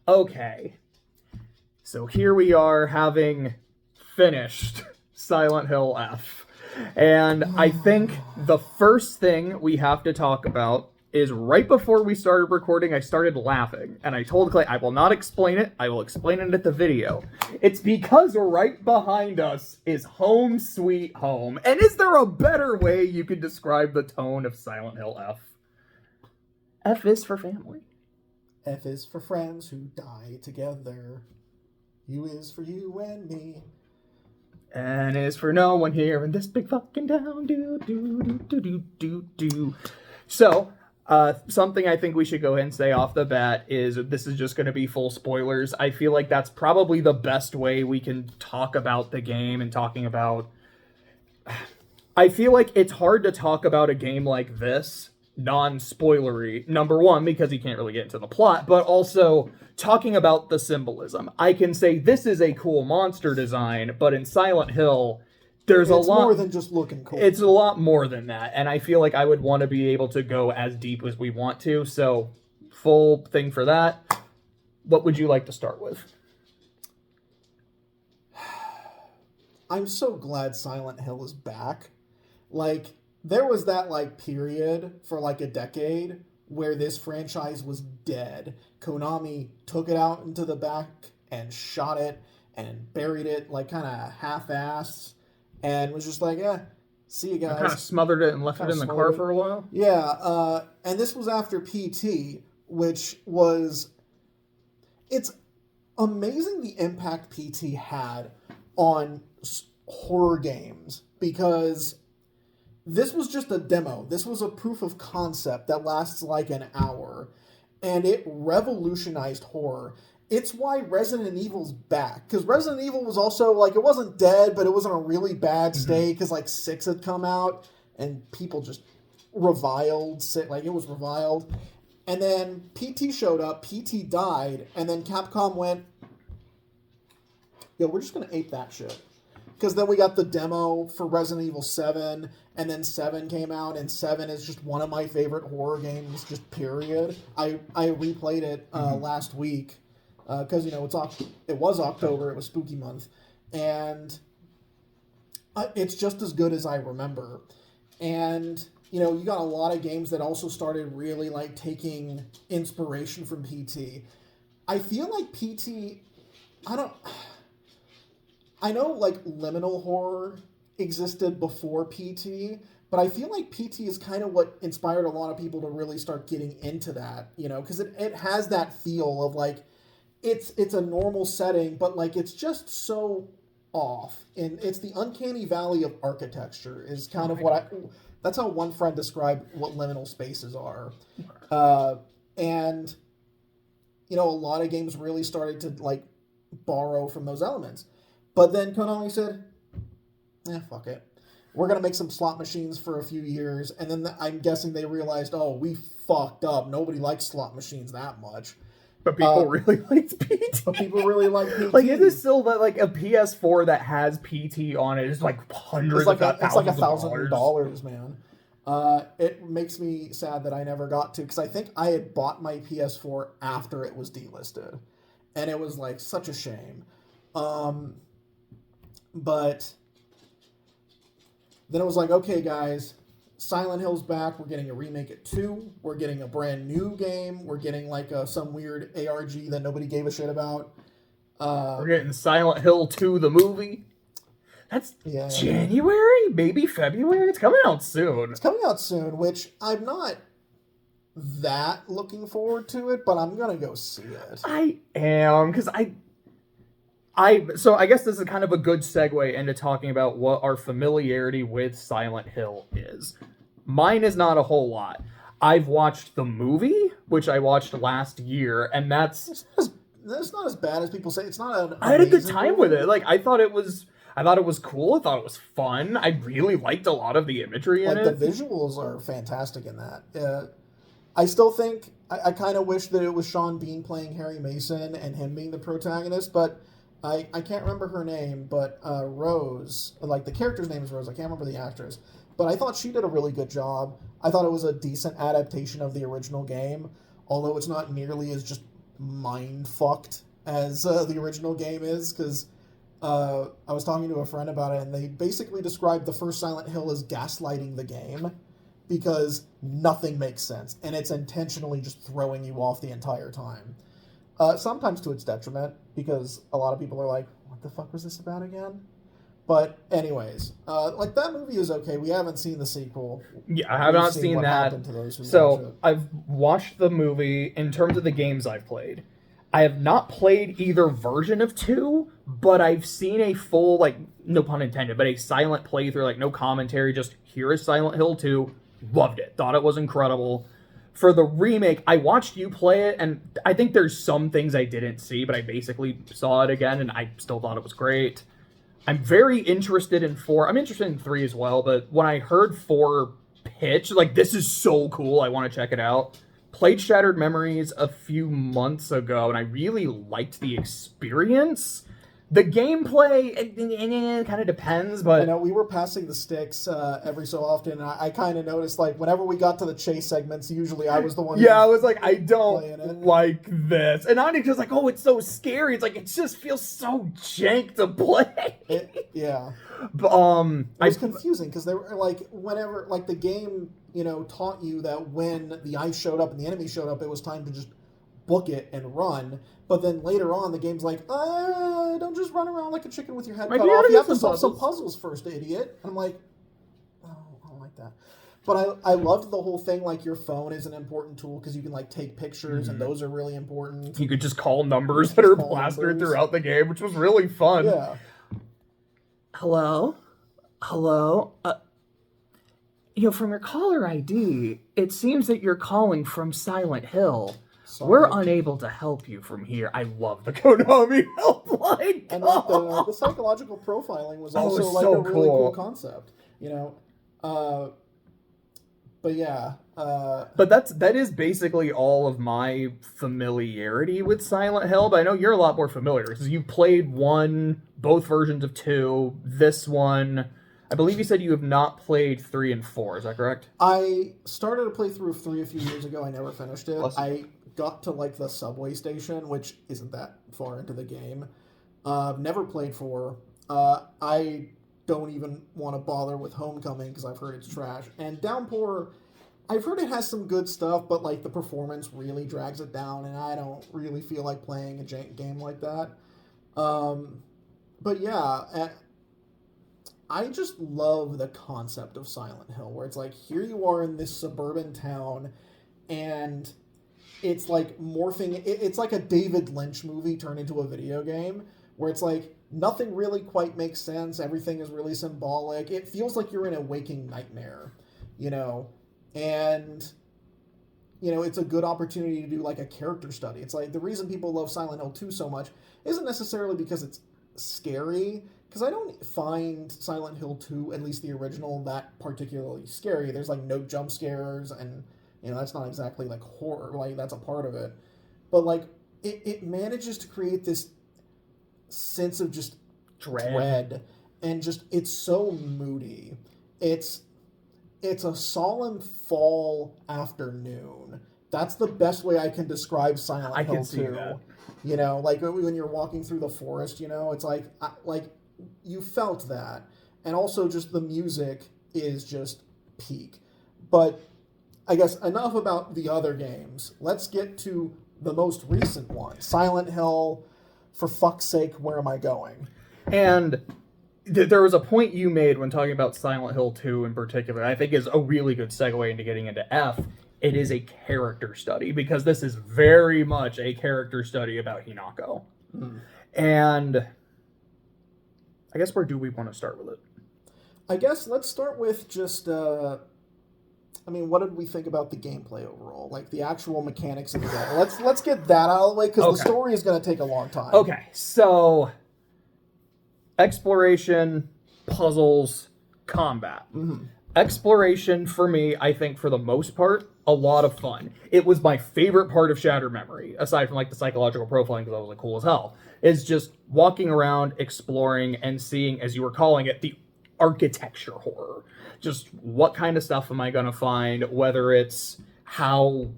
Okay, so here we are having finished Silent Hill F. And I think the first thing we have to talk about is right before we started recording, I started laughing. And I told Clay, I will not explain it. I will explain it at the video. It's because right behind us is Home Sweet Home. And is there a better way you could describe the tone of Silent Hill F? F is for family. F is for friends who die together. U is for you and me. And is for no one here in this big fucking town. Do, do, do, do, do, do, do. So, something I think we should go ahead and say off the bat is this is just going to be full spoilers. I feel like that's probably the best way we can talk about the game and talking about... I feel like it's hard to talk about a game like this non-spoilery. Number one, because you can't really get into the plot, but also talking about the symbolism. I can say this is a cool monster design, but in Silent Hill, there's a lot... It's more than just looking cool. It's a lot more than that, and I feel like I would want to be able to go as deep as we want to, so full thing for that. What would you like to start with? I'm so glad Silent Hill is back. Like, there was that, period for, a decade where this franchise was dead. Konami took it out into the back and shot it and buried it, kind of half-assed, and was just like, see you guys. Kind of smothered it and left it in the car for a while? Yeah, and this was after PT, which was... It's amazing the impact PT had on horror games, because... This was just a demo. This was a proof of concept that lasts an hour, and it revolutionized horror. It's why Resident Evil's back, because Resident Evil was also, it wasn't dead, but it was in a really bad state, because, 6 had come out, and people just reviled, it was reviled. And then PT showed up, PT died, and then Capcom went, yo, we're just going to ape that shit. Because then we got the demo for Resident Evil 7, and then 7 came out, and 7 is just one of my favorite horror games, just period. I replayed it last week, because, it was October, it was spooky month, and it's just as good as I remember. And, you got a lot of games that also started really, taking inspiration from PT. I feel like PT, I know, liminal horror existed before PT, but I feel like PT is kind of what inspired a lot of people to really start getting into that, because it has that feel of, it's a normal setting, but, it's just so off. And it's the uncanny valley of architecture is kind of what that's how one friend described what liminal spaces are. And, a lot of games really started to, borrow from those elements. But then Konami said, fuck it. We're going to make some slot machines for a few years. And then I'm guessing they realized, we fucked up. Nobody likes slot machines that much. But people really liked PT. But people really like PT. It is still that, a PS4 that has PT on it is hundreds of thousands it's $1,000, man. It makes me sad that I never got to, because I think I had bought my PS4 after it was delisted. And it was, such a shame. But then it was okay, guys, Silent Hill's back. We're getting a remake at 2. We're getting a brand new game. We're getting some weird ARG that nobody gave a shit about. We're getting Silent Hill 2, the movie. That's January, maybe February. It's coming out soon. It's coming out soon, which I'm not that looking forward to it, but I'm going to go see it. I am, because so I guess this is kind of a good segue into talking about what our familiarity with Silent Hill is. Mine is not a whole lot. I've watched the movie, which I watched last year, and that's not as bad as people say. It's not I had a good time with it. I thought it was cool. I thought it was fun. I really liked a lot of the imagery in it. The visuals are fantastic in that. I still think I kind of wish that it was Sean Bean playing Harry Mason and him being the protagonist, but I can't remember her name, but Rose, the character's name is Rose. I can't remember the actress, but I thought she did a really good job. I thought it was a decent adaptation of the original game, although it's not nearly as just mind fucked as the original game is, because I was talking to a friend about it, and they basically described the first Silent Hill as gaslighting the game because nothing makes sense, and it's intentionally just throwing you off the entire time. Sometimes to its detriment, because a lot of people are like, what the fuck was this about again? But anyways, like that movie is okay. We haven't seen the sequel. Yeah, I have not seen what that. happened to those who watch So it. I've watched the movie. In terms of the games I've played, I have not played either version of 2, but I've seen a full, like, no pun intended, but a silent playthrough, like no commentary, just here is Silent Hill 2. Loved it. Thought it was incredible. For the remake, I watched you play it, and I think there's some things I didn't see, but I basically saw it again, and I still thought it was great. I'm very interested in 4. I'm interested in 3 as well, but when I heard 4 pitch, like, this is so cool, I want to check it out. Played Shattered Memories a few months ago, and I really liked the experience. The gameplay, it kind of depends, but... I know, we were passing the sticks every so often, and I kind of noticed, like, whenever we got to the chase segments, usually I was the one I was like, I don't like this. And I'm just like, oh, it's so scary. It's like, it just feels so jank to play. Yeah. But, it was confusing, because they were, like, whenever, like, the game, taught you that when the ice showed up and the enemy showed up, it was time to just book it and run. But then later on, the game's like, don't just run around like a chicken with your head cut off. You have to solve some puzzles first, idiot. And I'm like, oh, I don't like that. But I loved the whole thing, like, your phone is an important tool because you can, like, take pictures, and those are really important. You could just call numbers that are plastered throughout the game, which was really fun. Yeah. Hello? From your caller ID, it seems that you're calling from Silent Hill. Sorry. We're unable to help you from here. I love the Konami helpline. And like the psychological profiling was also a really cool concept, But yeah. But that is basically all of my familiarity with Silent Hill. But I know you're a lot more familiar because you've played both versions of 2. This one, I believe you said you have not played 3 and 4. Is that correct? I started a playthrough of 3 a few years ago. I never finished it. I got to like the subway station, which isn't that far into the game. Never played 4. I don't even want to bother with Homecoming because I've heard it's trash. And Downpour, I've heard it has some good stuff, but like the performance really drags it down, and I don't really feel like playing a jank game like that. But yeah, I just love the concept of Silent Hill, where it's like, here you are in this suburban town, and it's like morphing. It's like a David Lynch movie turned into a video game, where it's like nothing really quite makes sense. Everything is really symbolic. It feels like you're in a waking nightmare, and it's a good opportunity to do like a character study. It's like the reason people love Silent Hill 2 so much isn't necessarily because it's scary, because I don't find Silent Hill 2, at least the original, that particularly scary. There's like no jump scares, and that's not exactly like horror, like that's a part of it. But like it manages to create this sense of just dread, and just it's so moody. It's a solemn fall afternoon. That's the best way I can describe Silent Hill 2. I can see that. Like when you're walking through the forest, it's like you felt that. And also just the music is just peak. But I guess enough about the other games. Let's get to the most recent one, Silent Hill. For fuck's sake, where am I going? And there was a point you made when talking about Silent Hill 2 in particular, I think is a really good segue into getting into F. It is a character study, because this is very much a character study about Hinako. And I guess where do we want to start with it? I guess let's start with just, what did we think about the gameplay overall? Like the actual mechanics of the game. Let's get that out of the way, because the story is going to take a long time. Okay, so exploration, puzzles, combat. Exploration, for me, I think for the most part, a lot of fun. It was my favorite part of Shattered Memory, aside from like the psychological profiling, because that was like cool as hell, is just walking around, exploring, and seeing, as you were calling it, the architecture horror. Just what kind of stuff am I going to find, whether it's how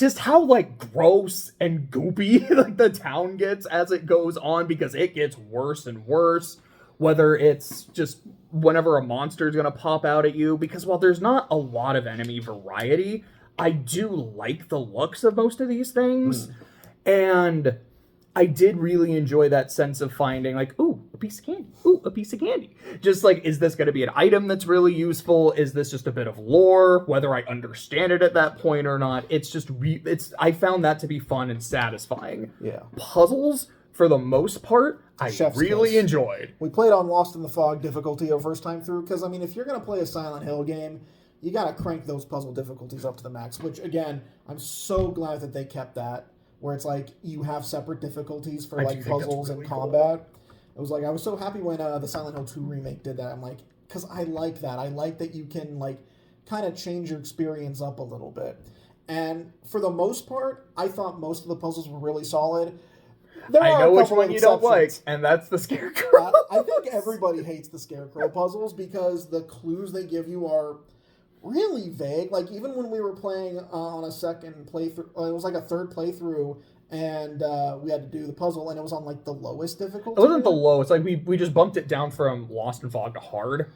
just how like gross and goopy like the town gets as it goes on, because it gets worse and worse, whether it's just whenever a monster is going to pop out at you, because while there's not a lot of enemy variety, I do like the looks of most of these things. And I did really enjoy that sense of finding, like, ooh, a piece of candy. Ooh, a piece of candy. Just like, is this going to be an item that's really useful? Is this just a bit of lore? Whether I understand it at that point or not, it's just, I found that to be fun and satisfying. Yeah. Puzzles, for the most part, I really enjoyed. We played on Lost in the Fog difficulty our first time through, because, I mean, if you're going to play a Silent Hill game, you got to crank those puzzle difficulties up to the max, which, again, I'm so glad that they kept that, where it's like you have separate difficulties for like puzzles and combat. It was like, I was so happy when the Silent Hill 2 remake did that. I'm like, because I like that. I like that you can like kind of change your experience up a little bit. And for the most part, I thought most of the puzzles were really solid. I know which one you don't like, and that's the Scarecrow. I think everybody hates the Scarecrow puzzles because the clues they give you are really vague. Like, even when we were playing on a second playthrough, it was like a third playthrough, and we had to do the puzzle, and it was on like the lowest difficulty. It wasn't the lowest. Like, we just bumped it down from Lost and Fog to hard,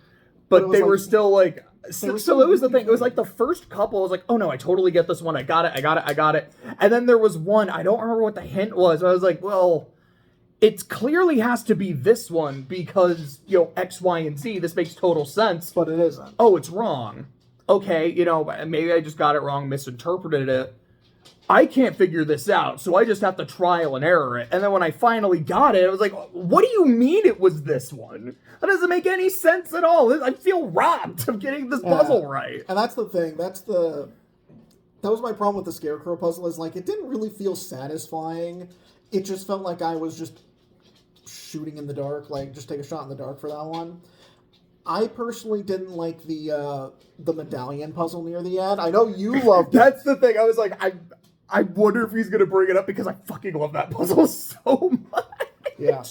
but they were still like. So it was the thing. It was like the first couple. I was like, oh no, I totally get this one. I got it. And then there was one. I don't remember what the hint was. I was like, well, it clearly has to be this one because, you know, X, Y, and Z. This makes total sense. But it isn't. Oh, it's wrong. Okay, you know, maybe I just got it wrong, misinterpreted it. I can't figure this out, so I just have to trial and error it. And then when I finally got it, I was like, what do you mean it was this one? That doesn't make any sense at all. I feel robbed of getting this puzzle right. And that's the thing. That was my problem with the Scarecrow puzzle, is like, it didn't really feel satisfying. It just felt like I was just shooting in the dark, like, just take a shot in the dark for that one. I personally didn't like the medallion puzzle near the end. I know you loved it. That's the thing. I was like, I wonder if he's going to bring it up because I fucking love that puzzle so much. Yeah.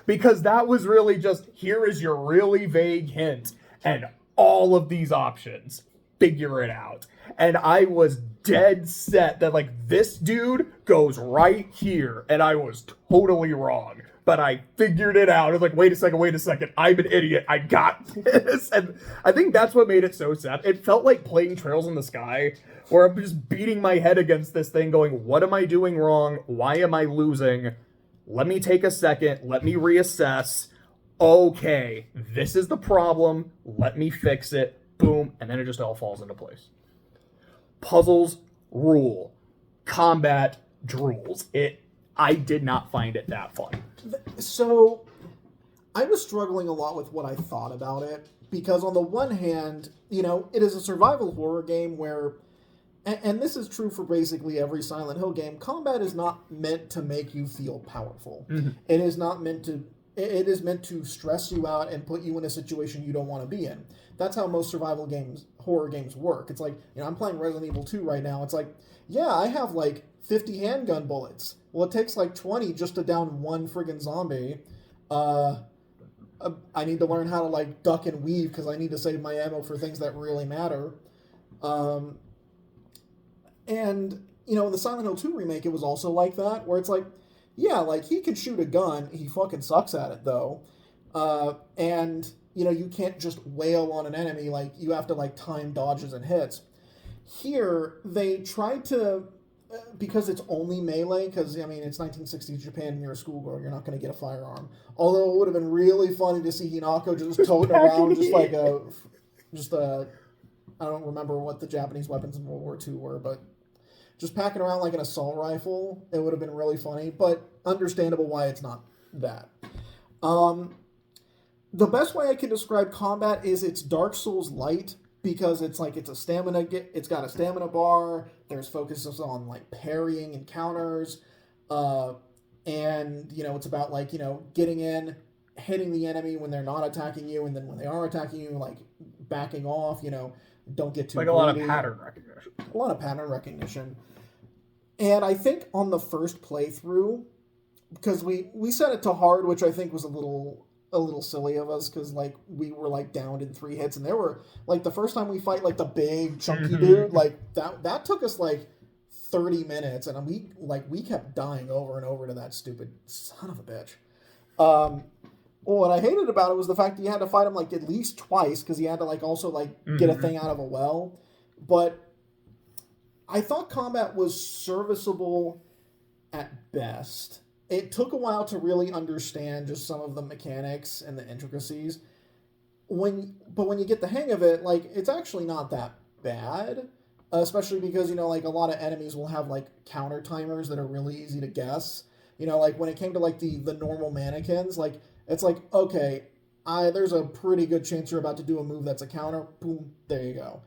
Because that was really just, here is your really vague hint and all of these options. Figure it out. And I was dead set that, like, this dude goes right here. And I was totally wrong. But I figured it out. I was like, wait a second. I'm an idiot. I got this. And I think that's what made it so sad. It felt like playing Trails in the Sky, where I'm just beating my head against this thing going, what am I doing wrong? Why am I losing? Let me take a second. Let me reassess. Okay, this is the problem. Let me fix it. Boom. And then it just all falls into place. Puzzles rule. Combat drools. I did not find it that fun. So, I was struggling a lot with what I thought about it, because on the one hand, you know, it is a survival horror game where, and this is true for basically every Silent Hill game, combat is not meant to make you feel powerful. Mm-hmm. It is meant to stress you out and put you in a situation you don't want to be in. That's how most survival games, horror games work. It's like, you know, I'm playing Resident Evil 2 right now. It's like, yeah, I have like 50 handgun bullets. Well, it takes like 20 just to down one friggin' zombie. I need to learn how to like duck and weave because I need to save my ammo for things that really matter. And, you know, in the Silent Hill 2 remake, it was also like that, where it's like, yeah, like, he can shoot a gun. He fucking sucks at it, though. And, you know, you can't just wail on an enemy. Like, you have to, like, time dodges and hits. Here, they tried to, because it's only melee, because, I mean, it's 1960s Japan and you're a schoolgirl, you're not going to get a firearm. Although it would have been really funny to see Hinako just toting around just like I don't remember what the Japanese weapons in World War II were, but just packing around like an assault rifle, it would have been really funny, but understandable why it's not that. The best way I can describe combat is it's Dark Souls light, because it's like it's got a stamina bar, there's focuses on like parrying and counters, and, you know, it's about like, you know, getting in, hitting the enemy when they're not attacking you, and then when they are attacking you, like backing off, you know, don't get too like a lot of pattern recognition. A lot of pattern recognition. And I think on the first playthrough, because we set it to hard, which I think was a little silly of us, because like we were like downed in 3 hits, and there were like the first time we fight like the big chunky dude, like that took us like 30 minutes, and we kept dying over and over to that stupid son of a bitch. What I hated about it was the fact that you had to fight him like at least twice because he had to like also like get a thing out of a well. But I thought combat was serviceable at best. It took a while to really understand just some of the mechanics and the intricacies. But when you get the hang of it, like, it's actually not that bad. Especially because, you know, like, a lot of enemies will have, like, counter timers that are really easy to guess. You know, like, when it came to, like, the normal mannequins, like, it's like, okay, there's a pretty good chance you're about to do a move that's a counter. Boom, there you go.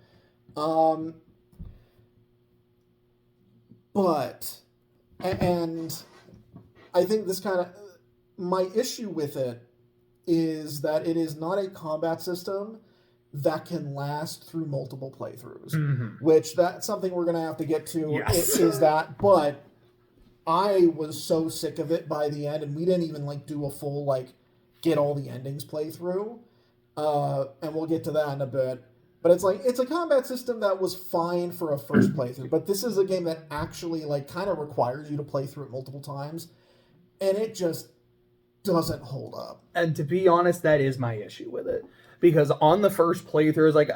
And I think this kind of... My issue with it is that it is not a combat system that can last through multiple playthroughs, which that's something we're going to have to get to. Yes. Is that, but I was so sick of it by the end, and we didn't even like do a full like get all the endings playthrough, and we'll get to that in a bit. But it's like, it's a combat system that was fine for a first playthrough, but this is a game that actually like kind of requires you to play through it multiple times, and it just doesn't hold up. And to be honest, that is my issue with it. Because on the first playthrough, it's like,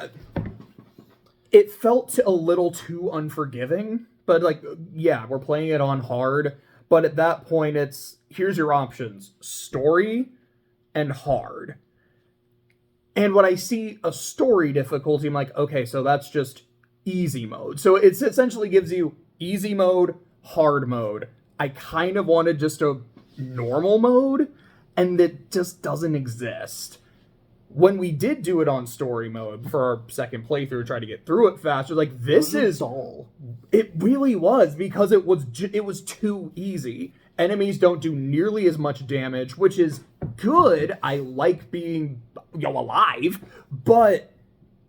it felt a little too unforgiving. But like, yeah, we're playing it on hard. But at that point, it's, here's your options. Story and hard. And when I see a story difficulty, I'm like, okay, so that's just easy mode. So it essentially gives you easy mode, hard mode. I kind of wanted just a normal mode, and it just doesn't exist. When we did do it on story mode for our second playthrough, try to get through it faster, like, this is dull. It really was, because it was too easy. Enemies don't do nearly as much damage, which is good. I like being, you know, alive, but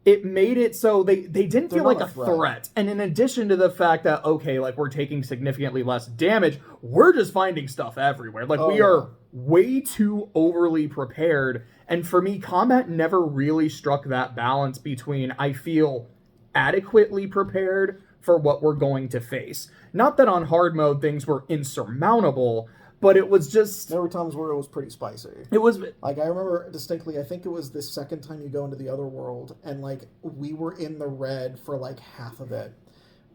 it made it so they didn't feel like a threat. And in addition to the fact that, okay, like, we're taking significantly less damage, we're just finding stuff everywhere. Like, we are way too overly prepared. And for me, combat never really struck that balance between, I feel adequately prepared for what we're going to face. Not that on hard mode things were insurmountable, but it was just... There were times where it was pretty spicy. It was... Like, I remember distinctly, I think it was the second time you go into the other world, and, like, we were in the red for, like, half of it.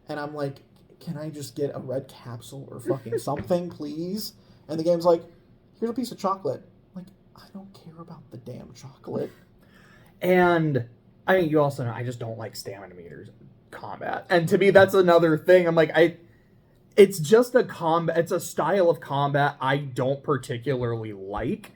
And I'm like, can I just get a red capsule or fucking something, please? And the game's like, here's a piece of chocolate. Like, I don't care about the damn chocolate. And, I mean, you also know, I just don't like stamina meters in combat. And to me, that's another thing. I'm like, it's just it's a style of combat I don't particularly like.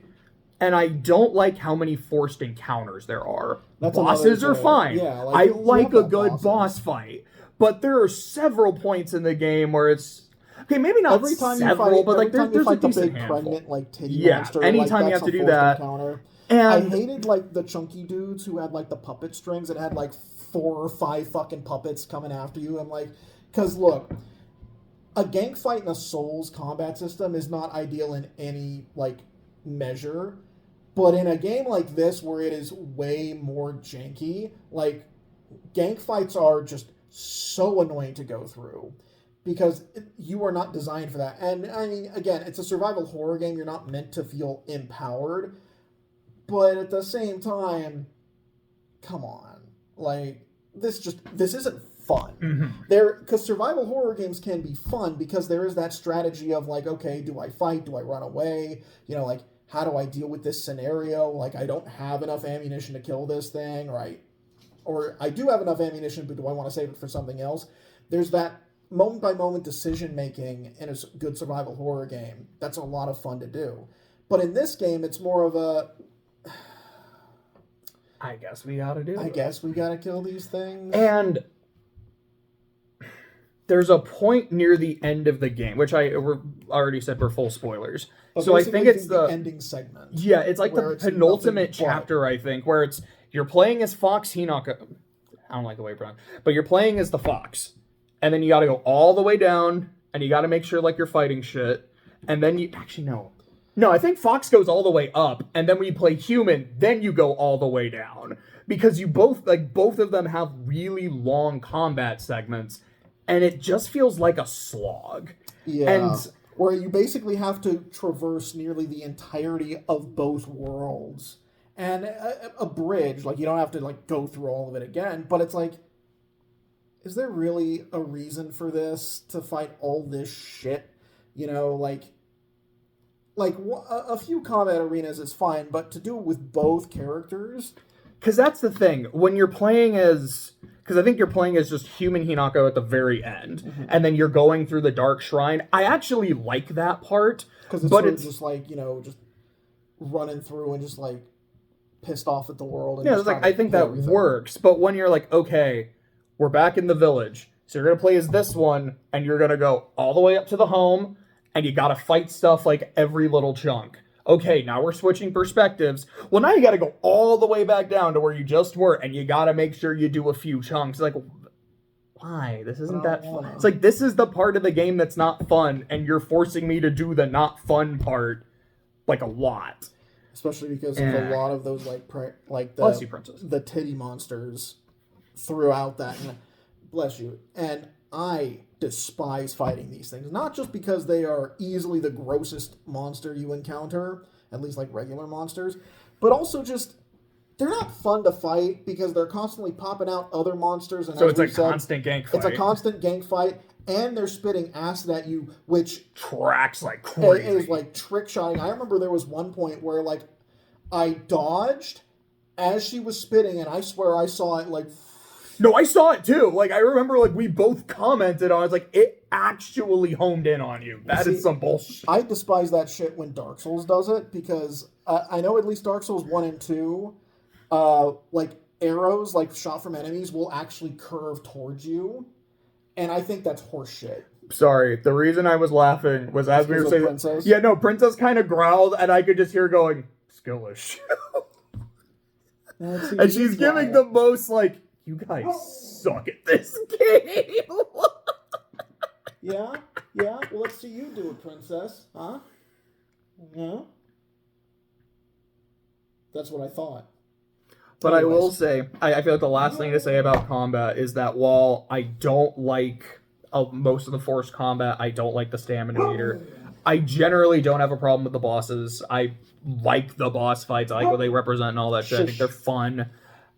And I don't like how many forced encounters there are. Bosses are fine. Yeah, I like a good boss fight. But there are several points in the game where it's... Okay, maybe not every time several, you fight, but like there's a decent big handful. Pregnant, like, titty monster, anytime you have to do that. Encounter. And I hated, like, the chunky dudes who had, like, the puppet strings that had, like, 4 or 5 fucking puppets coming after you. I'm like, because, look, a gank fight in a Souls combat system is not ideal in any, like, measure. But in a game like this, where it is way more janky, like, gank fights are just so annoying to go through. Because you are not designed for that. And, I mean, again, it's a survival horror game. You're not meant to feel empowered. But at the same time, come on. Like, this isn't fun. Because survival horror games can be fun because there is that strategy of, like, okay, do I fight? Do I run away? You know, like, how do I deal with this scenario? Like, I don't have enough ammunition to kill this thing, right? Or I do have enough ammunition, but do I want to save it for something else? There's that moment-by-moment decision-making in a good survival horror game. That's a lot of fun to do. But in this game, it's more of a... I guess we gotta do it. I guess we gotta kill these things. And there's a point near the end of the game, which I already said we're full spoilers. But so I think it's the ending segment. Yeah, it's like the penultimate chapter, I think, where it's you're playing as Fox Hinaka. I don't like the way it's pronounced, but you're playing as the Fox. And then you got to go all the way down, and you got to make sure, like, you're fighting shit. And then you... Actually, no. No, I think Fox goes all the way up, and then when you play human, then you go all the way down. Because you both of them have really long combat segments, and it just feels like a slog. Yeah. And where you basically have to traverse nearly the entirety of both worlds. And a bridge, like, you don't have to, like, go through all of it again, but it's like, is there really a reason for this, to fight all this shit? You know, a few combat arenas is fine, but to do it with both characters... Because that's the thing, when you're playing as... Because I think you're playing as just human Hinako at the very end, and then you're going through the Dark Shrine. I actually like that part. Because it's sort of just like, you know, just running through and just, like, pissed off at the world. And yeah, it's like, I think that works. But when you're like, okay, we're back in the village, so you're going to play as this one, and you're going to go all the way up to the home, and you got to fight stuff like every little chunk. Okay, now we're switching perspectives. Well, now you got to go all the way back down to where you just were, and you got to make sure you do a few chunks. Like, why? This isn't that fun. It's like, this is the part of the game that's not fun, and you're forcing me to do the not fun part, like, a lot. Especially because there's a lot of those, like bless you, Princess. The titty monsters throughout that. And, bless you. And I despise fighting these things. Not just because they are easily the grossest monster you encounter, at least like regular monsters, but also just they're not fun to fight because they're constantly popping out other monsters. And so it's a constant gank fight. It's a constant gank fight, and they're spitting acid at you, which tracks like crazy. It is like trick shotting. I remember there was one point where like I dodged as she was spitting, and I swear I saw it like... No, I saw it too. Like, I remember, like, we both commented on it. It's like, it actually homed in on you. That is some bullshit. I despise that shit when Dark Souls does it, because I know at least Dark Souls 1 and 2, like, arrows, like, shot from enemies will actually curve towards you. And I think that's horseshit. Sorry, the reason I was laughing was as we were saying... Princess? Yeah, no, Princess kind of growled, and I could just hear going, skill issue. And she's giving the most, like... You guys suck at this game. Yeah? Well, let's see you do it, Princess. Huh? Yeah? That's what I thought. But anyways. I will say, I feel like the last thing to say about combat is that while I don't like most of the forced combat, I don't like the stamina meter, I generally don't have a problem with the bosses. I like the boss fights. I like what they represent and all that shit. I think they're fun.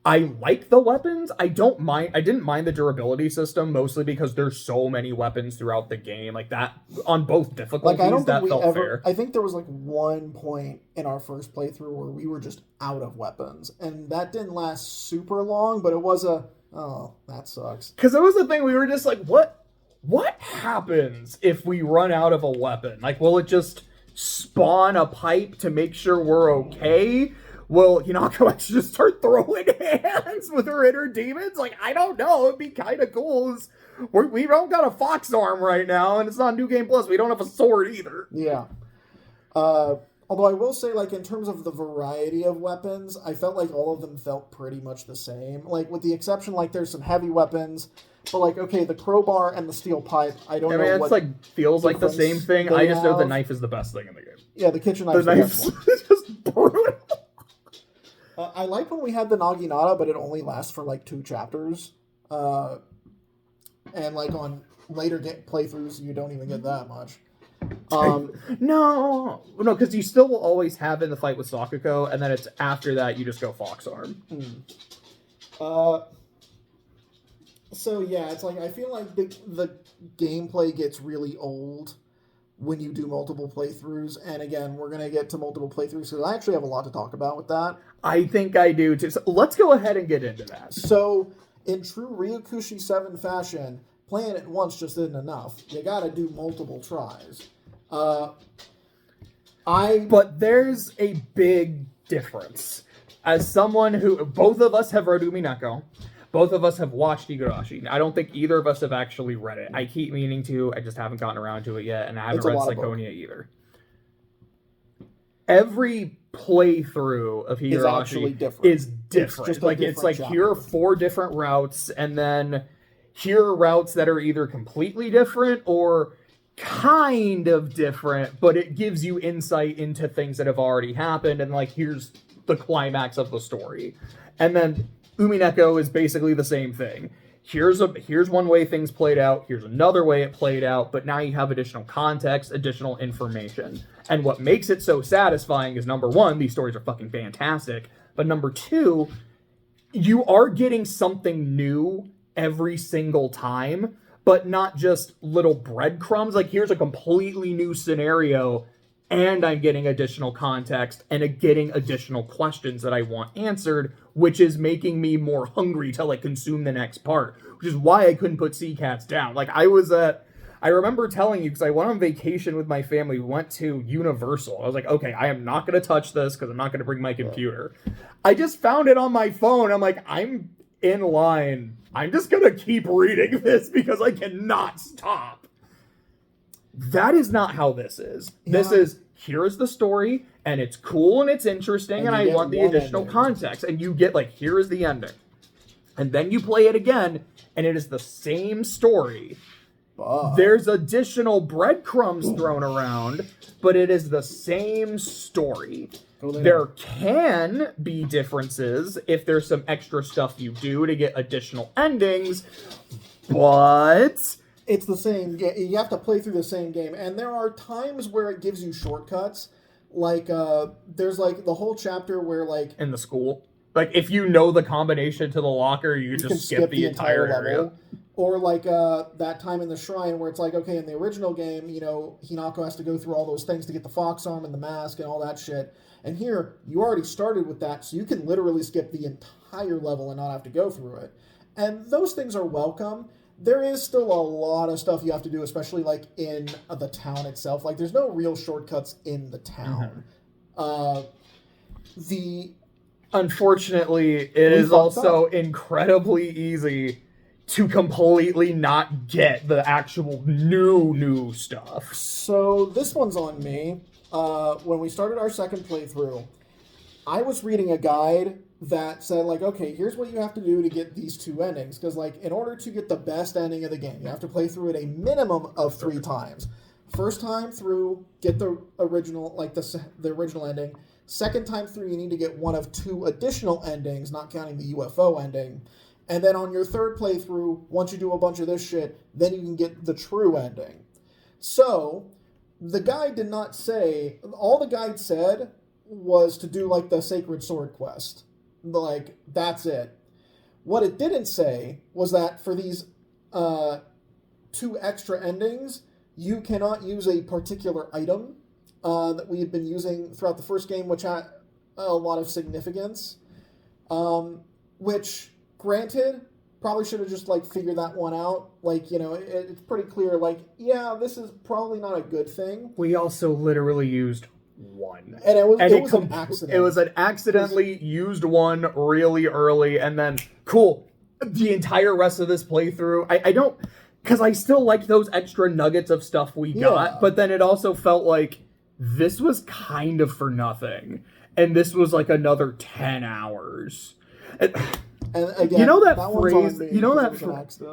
I like the weapons. I didn't mind the durability system, mostly because there's so many weapons throughout the game. Like, that, on both difficulties, like, I don't that think felt fair. I think there was, like, one point in our first playthrough where we were just out of weapons. And that didn't last super long, but it was oh, that sucks. Because that was the thing, we were just like, what happens if we run out of a weapon? Like, will it just spawn a pipe to make sure we're okay? Will Hinako actually just start throwing hands with her inner demons? Like, I don't know. It'd be kind of cool. We don't got a fox arm right now, and it's not New Game Plus. We don't have a sword either. Yeah. Although I will say, like, in terms of the variety of weapons, I felt like all of them felt pretty much the same. Like, with the exception, like, there's some heavy weapons, but, like, okay, the crowbar and the steel pipe, I don't know what... It's, like, feels like the same thing. I just know the knife is the best thing in the game. Yeah, the kitchen knife. The knife is just brutal. I like when we had the Naginata, but it only lasts for, like, 2 chapters. And, like, on later playthroughs, you don't even get that much. No, because you still will always have in the fight with Sakuko, and then it's after that you just go Fox Arm. So, yeah, it's like, I feel like the gameplay gets really old when you do multiple playthroughs, and again, we're going to get to multiple playthroughs, because I actually have a lot to talk about with that. I think I do, too. So let's go ahead and get into that. So, in true Ryokushi 7 fashion, playing it once just isn't enough. You got to do multiple tries. But there's a big difference. As someone who... Both of us have read Umineko. Both of us have watched Igarashi. I don't think either of us have actually read it. I keep meaning to. I just haven't gotten around to it yet, and I haven't read Psychonia either. Every playthrough of Igarashi is different. It's like here are 4 different routes, and then here are routes that are either completely different or kind of different, but it gives you insight into things that have already happened, and like here's the climax of the story. And then Umineko is basically the same thing. here's one way things played out, here's another way it played out, but now you have additional context, additional information. And what makes it so satisfying is, number one, these stories are fucking fantastic, but number two, you are getting something new every single time, but not just little breadcrumbs. Like, here's a completely new scenario, and I'm getting additional context and getting additional questions that I want answered, which is making me more hungry to, like, consume the next part, which is why I couldn't put Sea Cats down. Like, I remember telling you, because I went on vacation with my family, we went to Universal. I was like, okay, I am not going to touch this because I'm not going to bring my computer. I just found it on my phone. I'm like, I'm in line. I'm just going to keep reading this because I cannot stop. That is not how this is. Yeah. This is, here's the story, and it's cool and it's interesting, and I want the additional context. And you get, like, here is the ending. And then you play it again, and it is the same story. There's additional breadcrumbs thrown around, but it is the same story. There can be differences if there's some extra stuff you do to get additional endings, but it's the same game. You have to play through the same game, and there are times where it gives you shortcuts. Like, there's, like, the whole chapter where, like, in the school, like, if you know the combination to the locker, you can just skip the entire level. Or, like, that time in the shrine where it's like, okay, in the original game, you know, Hinako has to go through all those things to get the fox arm and the mask and all that shit. And here, you already started with that, so you can literally skip the entire level and not have to go through it. And those things are welcome. There is still a lot of stuff you have to do, especially, like, in the town itself. Like, there's no real shortcuts in the town. Unfortunately, it is also incredibly easy to completely not get the actual new stuff. So this one's on me. When we started our second playthrough, I was reading a guide that said, like, okay, here's what you have to do to get these two endings. Because, like, in order to get the best ending of the game, you have to play through it a minimum of 3 times. First time through, get the original, like, the original ending. Second time through, you need to get one of 2 additional endings, not counting the UFO ending. And then on your third playthrough, once you do a bunch of this shit, then you can get the true ending. So, the guide did not say... All the guide said was to do, like, the Sacred Sword quest. Like, that's it. What it didn't say was that for these 2 extra endings, you cannot use a particular item that we had been using throughout the first game, which had a lot of significance. Which... Granted, probably should have just, like, figured that one out. Like, you know, it's pretty clear, like, yeah, this is probably not a good thing. We also literally used one. And it was an accident. It was an accidentally used one really early, and then, cool, the entire rest of this playthrough, I don't... Because I still liked those extra nuggets of stuff we got, but then it also felt like this was kind of for nothing. And this was, like, another 10 hours. And again, you know that phrase, you know that,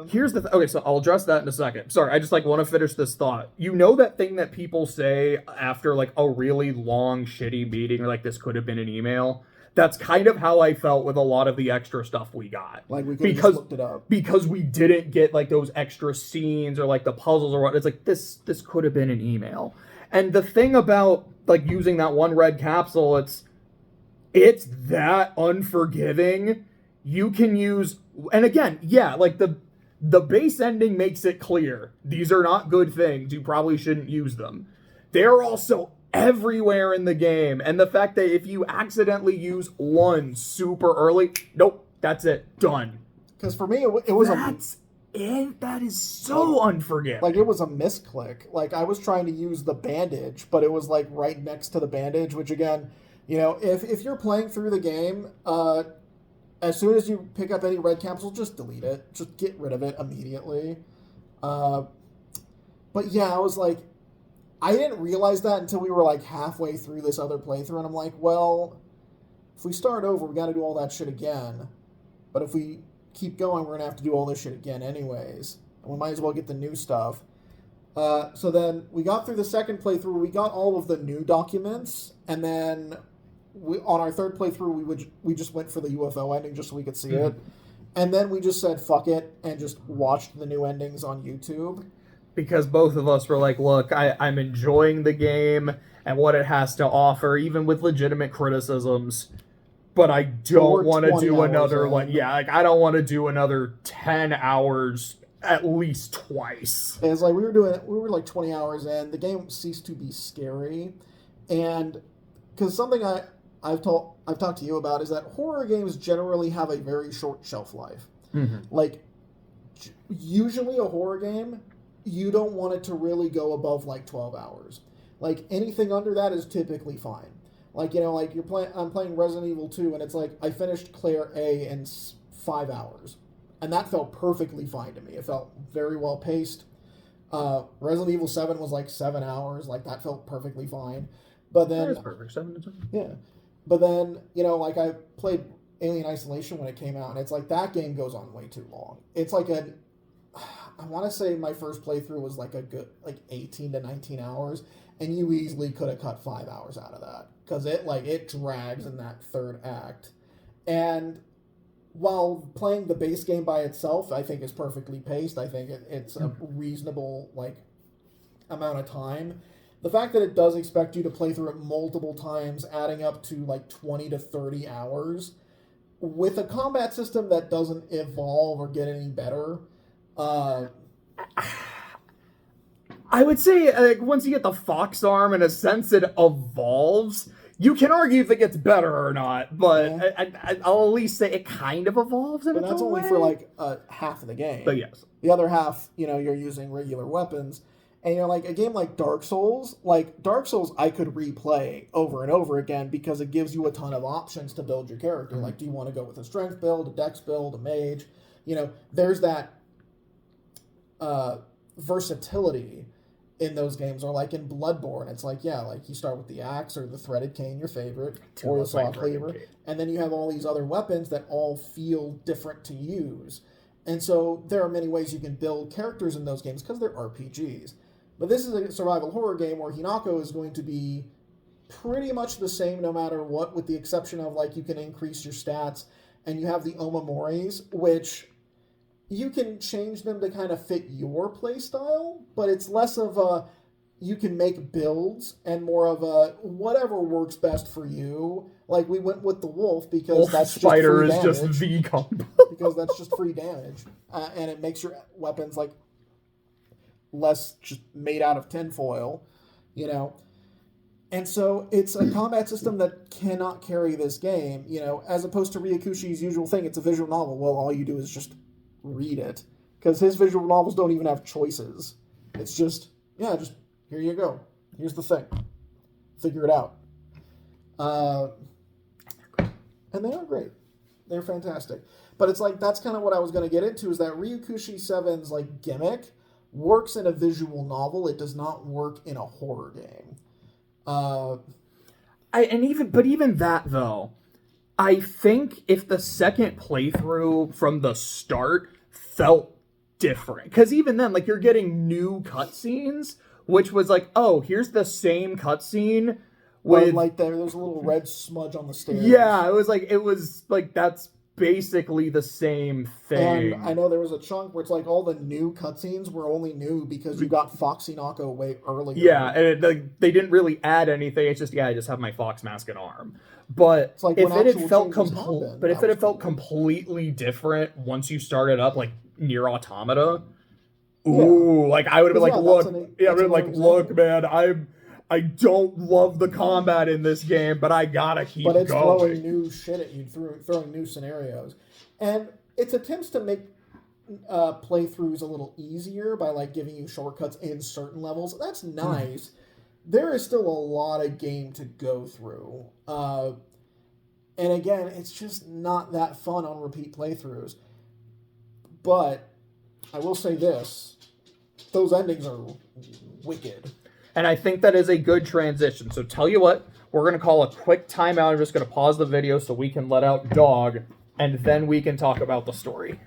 here's the, okay, so I'll address that in a second. Sorry, I just, like, want to finish this thought. You know that thing that people say after, like, a really long, shitty meeting, or, like, this could have been an email? That's kind of how I felt with a lot of the extra stuff we got. Like, we could have just looked it up. Because we didn't get, like, those extra scenes, or, like, the puzzles, or what, it's like, this could have been an email. And the thing about, like, using that one red capsule, it's that unforgiving. You can use, and again, yeah, like, the base ending makes it clear. These are not good things. You probably shouldn't use them. They're also everywhere in the game. And the fact that if you accidentally use one super early, nope, that's it. Done. Because for me, it was that is so unforgiving. Like, it was a misclick. Like, I was trying to use the bandage, but it was, like, right next to the bandage, which, again, you know, if you're playing through the game, as soon as you pick up any red capsule, just delete it. Just get rid of it immediately. But yeah, I was like, I didn't realize that until we were, like, halfway through this other playthrough, and I'm like, well, if we start over, we gotta do all that shit again. But if we keep going, we're gonna have to do all this shit again anyways. And we might as well get the new stuff. So then we got through the second playthrough, we got all of the new documents, and then on our third playthrough, we just went for the UFO ending just so we could see it. And then we just said fuck it and just watched the new endings on YouTube. Because both of us were like, look, I'm enjoying the game and what it has to offer, even with legitimate criticisms. But I don't want to do another, I don't want to do another 10 hours at least twice. It's like we were like 20 hours in. The game ceased to be scary. And because something I've talked to you about is that horror games generally have a very short shelf life. Mm-hmm. Like, usually a horror game, you don't want it to really go above like 12 hours. Like, anything under that is typically fine. Like, you know, like I'm playing Resident Evil 2, and it's like I finished Claire A in 5 hours. And that felt perfectly fine to me. It felt very well paced. Resident Evil 7 was like 7 hours. Like, that felt perfectly fine. But then... That is perfect. 7 is perfect. Yeah. But then, you know, like I played Alien Isolation when it came out, and it's like that game goes on way too long. It's like I want to say my first playthrough was like a good, like 18 to 19 hours, and you easily could have cut 5 hours out of that. Because it drags in that third act. And while playing the base game by itself, I think is perfectly paced. I think it's a reasonable, like, amount of time. The fact that it does expect you to play through it multiple times, adding up to like 20 to 30 hours, with a combat system that doesn't evolve or get any better. I would say once you get the fox arm, in a sense, it evolves. You can argue if it gets better or not, but yeah. I'll at least say it kind of evolves in a way. But that's only for like half of the game. But yes. The other half, you know, you're using regular weapons. And, you know, like a game like Dark Souls I could replay over and over again because it gives you a ton of options to build your character. Mm-hmm. Like, do you want to go with a strength build, a dex build, a mage? You know, there's that versatility in those games. Or like in Bloodborne, it's like, yeah, like you start with the axe or the threaded cane, your favorite, or the saw cleaver. And then you have all these other weapons that all feel different to use. And so there are many ways you can build characters in those games because they're RPGs. But this is a survival horror game where Hinako is going to be pretty much the same no matter what, with the exception of, like, you can increase your stats, and you have the Omomoris, which you can change them to kind of fit your playstyle, but it's less of a you can make builds and more of a whatever works best for you. Like, we went with the wolf because that's spider just free is damage, just V combo. because that's just free damage, and it makes your weapons, like, less just made out of tinfoil, you know. And so it's a combat system that cannot carry this game, you know, as opposed to Ryakushi's usual thing. It's a visual novel. Well, all you do is just read it. Because his visual novels don't even have choices. It's just, yeah, just, here you go. Here's the thing. Figure it out. And they are great. They're fantastic. But it's like, that's kind of what I was going to get into, is that Ryakushi 7's, like, gimmick works in a visual novel. It does not work in a horror game. Even that though, I think if the second playthrough from the start felt different, because even then, like, you're getting new cutscenes, which was like, oh, here's the same cutscene with, like, there's a little red smudge on the stairs. Yeah, it was like that's basically the same thing. And I know there was a chunk where it's like all the new cutscenes were only new because you got Foxy Nako way earlier. Yeah, and they didn't really add anything. It's just, I just have my fox mask and arm. But like if it had felt completely different once you started up, like Nier Automata, ooh, like I would have been like, look, man, I don't love the combat in this game, but I gotta keep going. But it's throwing new shit at you, throwing new scenarios. And its attempts to make playthroughs a little easier by, like, giving you shortcuts in certain levels, that's nice. There is still a lot of game to go through. And again, it's just not that fun on repeat playthroughs. But I will say this, those endings are wicked. And I think that is a good transition. So tell you what, we're going to call a quick timeout. I'm just going to pause the video so we can let out Dog, and then we can talk about the story.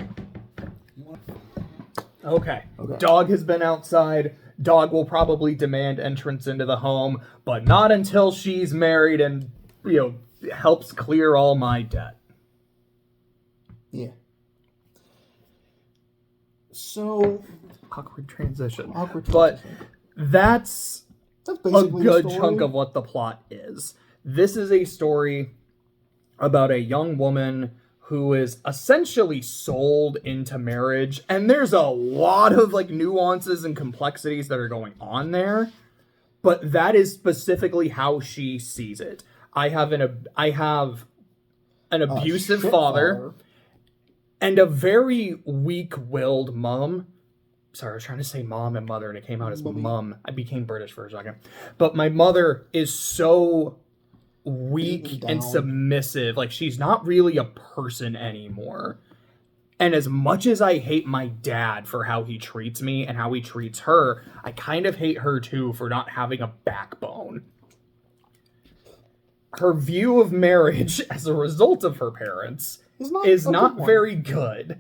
Okay. Dog has been outside. Dog will probably demand entrance into the home, but not until she's married and, helps clear all my debt. Yeah. So Awkward transition. awkward But transition. that's That's a basically good the story. chunk of what the plot is. This is a story about a young woman who is essentially sold into marriage, and there's a lot of like nuances and complexities that are going on there, but that is specifically how she sees it. I have an abusive Shit father and a very weak-willed mom. Sorry, I was trying to say mom and mother, and it came out as mum. I became British for a second. But my mother is so weak and submissive. Like, she's not really a person anymore. And as much as I hate my dad for how he treats me and how he treats her, I kind of hate her too for not having a backbone. Her view of marriage as a result of her parents is not very good.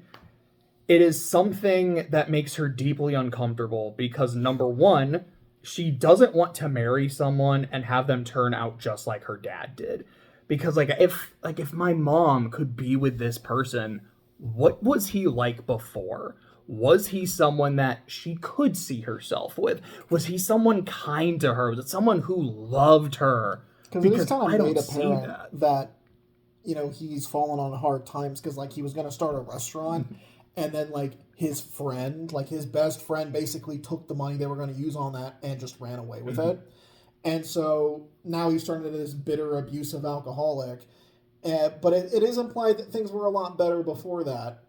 It is something that makes her deeply uncomfortable because, number one, she doesn't want to marry someone and have them turn out just like her dad did. Because if my mom could be with this person, what was he like before? Was he someone that she could see herself with? Was he someone kind to her? Was it someone who loved her? Because it is kind of made apparent that you know, he's fallen on hard times because, like, he was going to start a restaurant, and then, like, his friend, like, his best friend basically took the money they were going to use on that and just ran away with it. And so now he's turned into this bitter, abusive alcoholic. But it is implied that things were a lot better before that.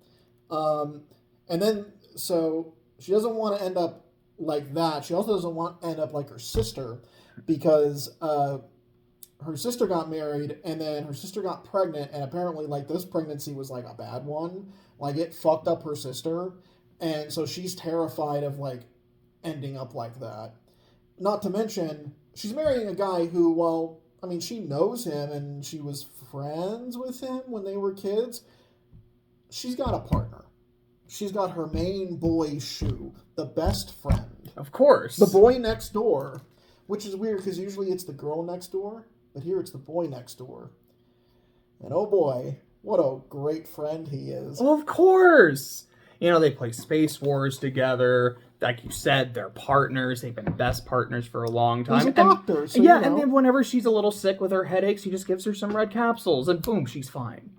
And then, so she doesn't want to end up like that. She also doesn't want to end up like her sister, because her sister got married, and then her sister got pregnant, and apparently, like, this pregnancy was, like, a bad one. Like, it fucked up her sister, and so she's terrified of, like, ending up like that. Not to mention, she's marrying a guy who, well, I mean, she knows him, and she was friends with him when they were kids. She's got a partner. She's got her main boy, Shu, the best friend. Of course. The boy next door, which is weird, because usually it's the girl next door. But here it's the boy next door. And oh boy, what a great friend he is. Well, of course. You know, they play Space Wars together. Like you said, they're partners. They've been best partners for a long time. He's a doctor, so yeah, you know. And then whenever she's a little sick with her headaches, he just gives her some red capsules, and boom, she's fine.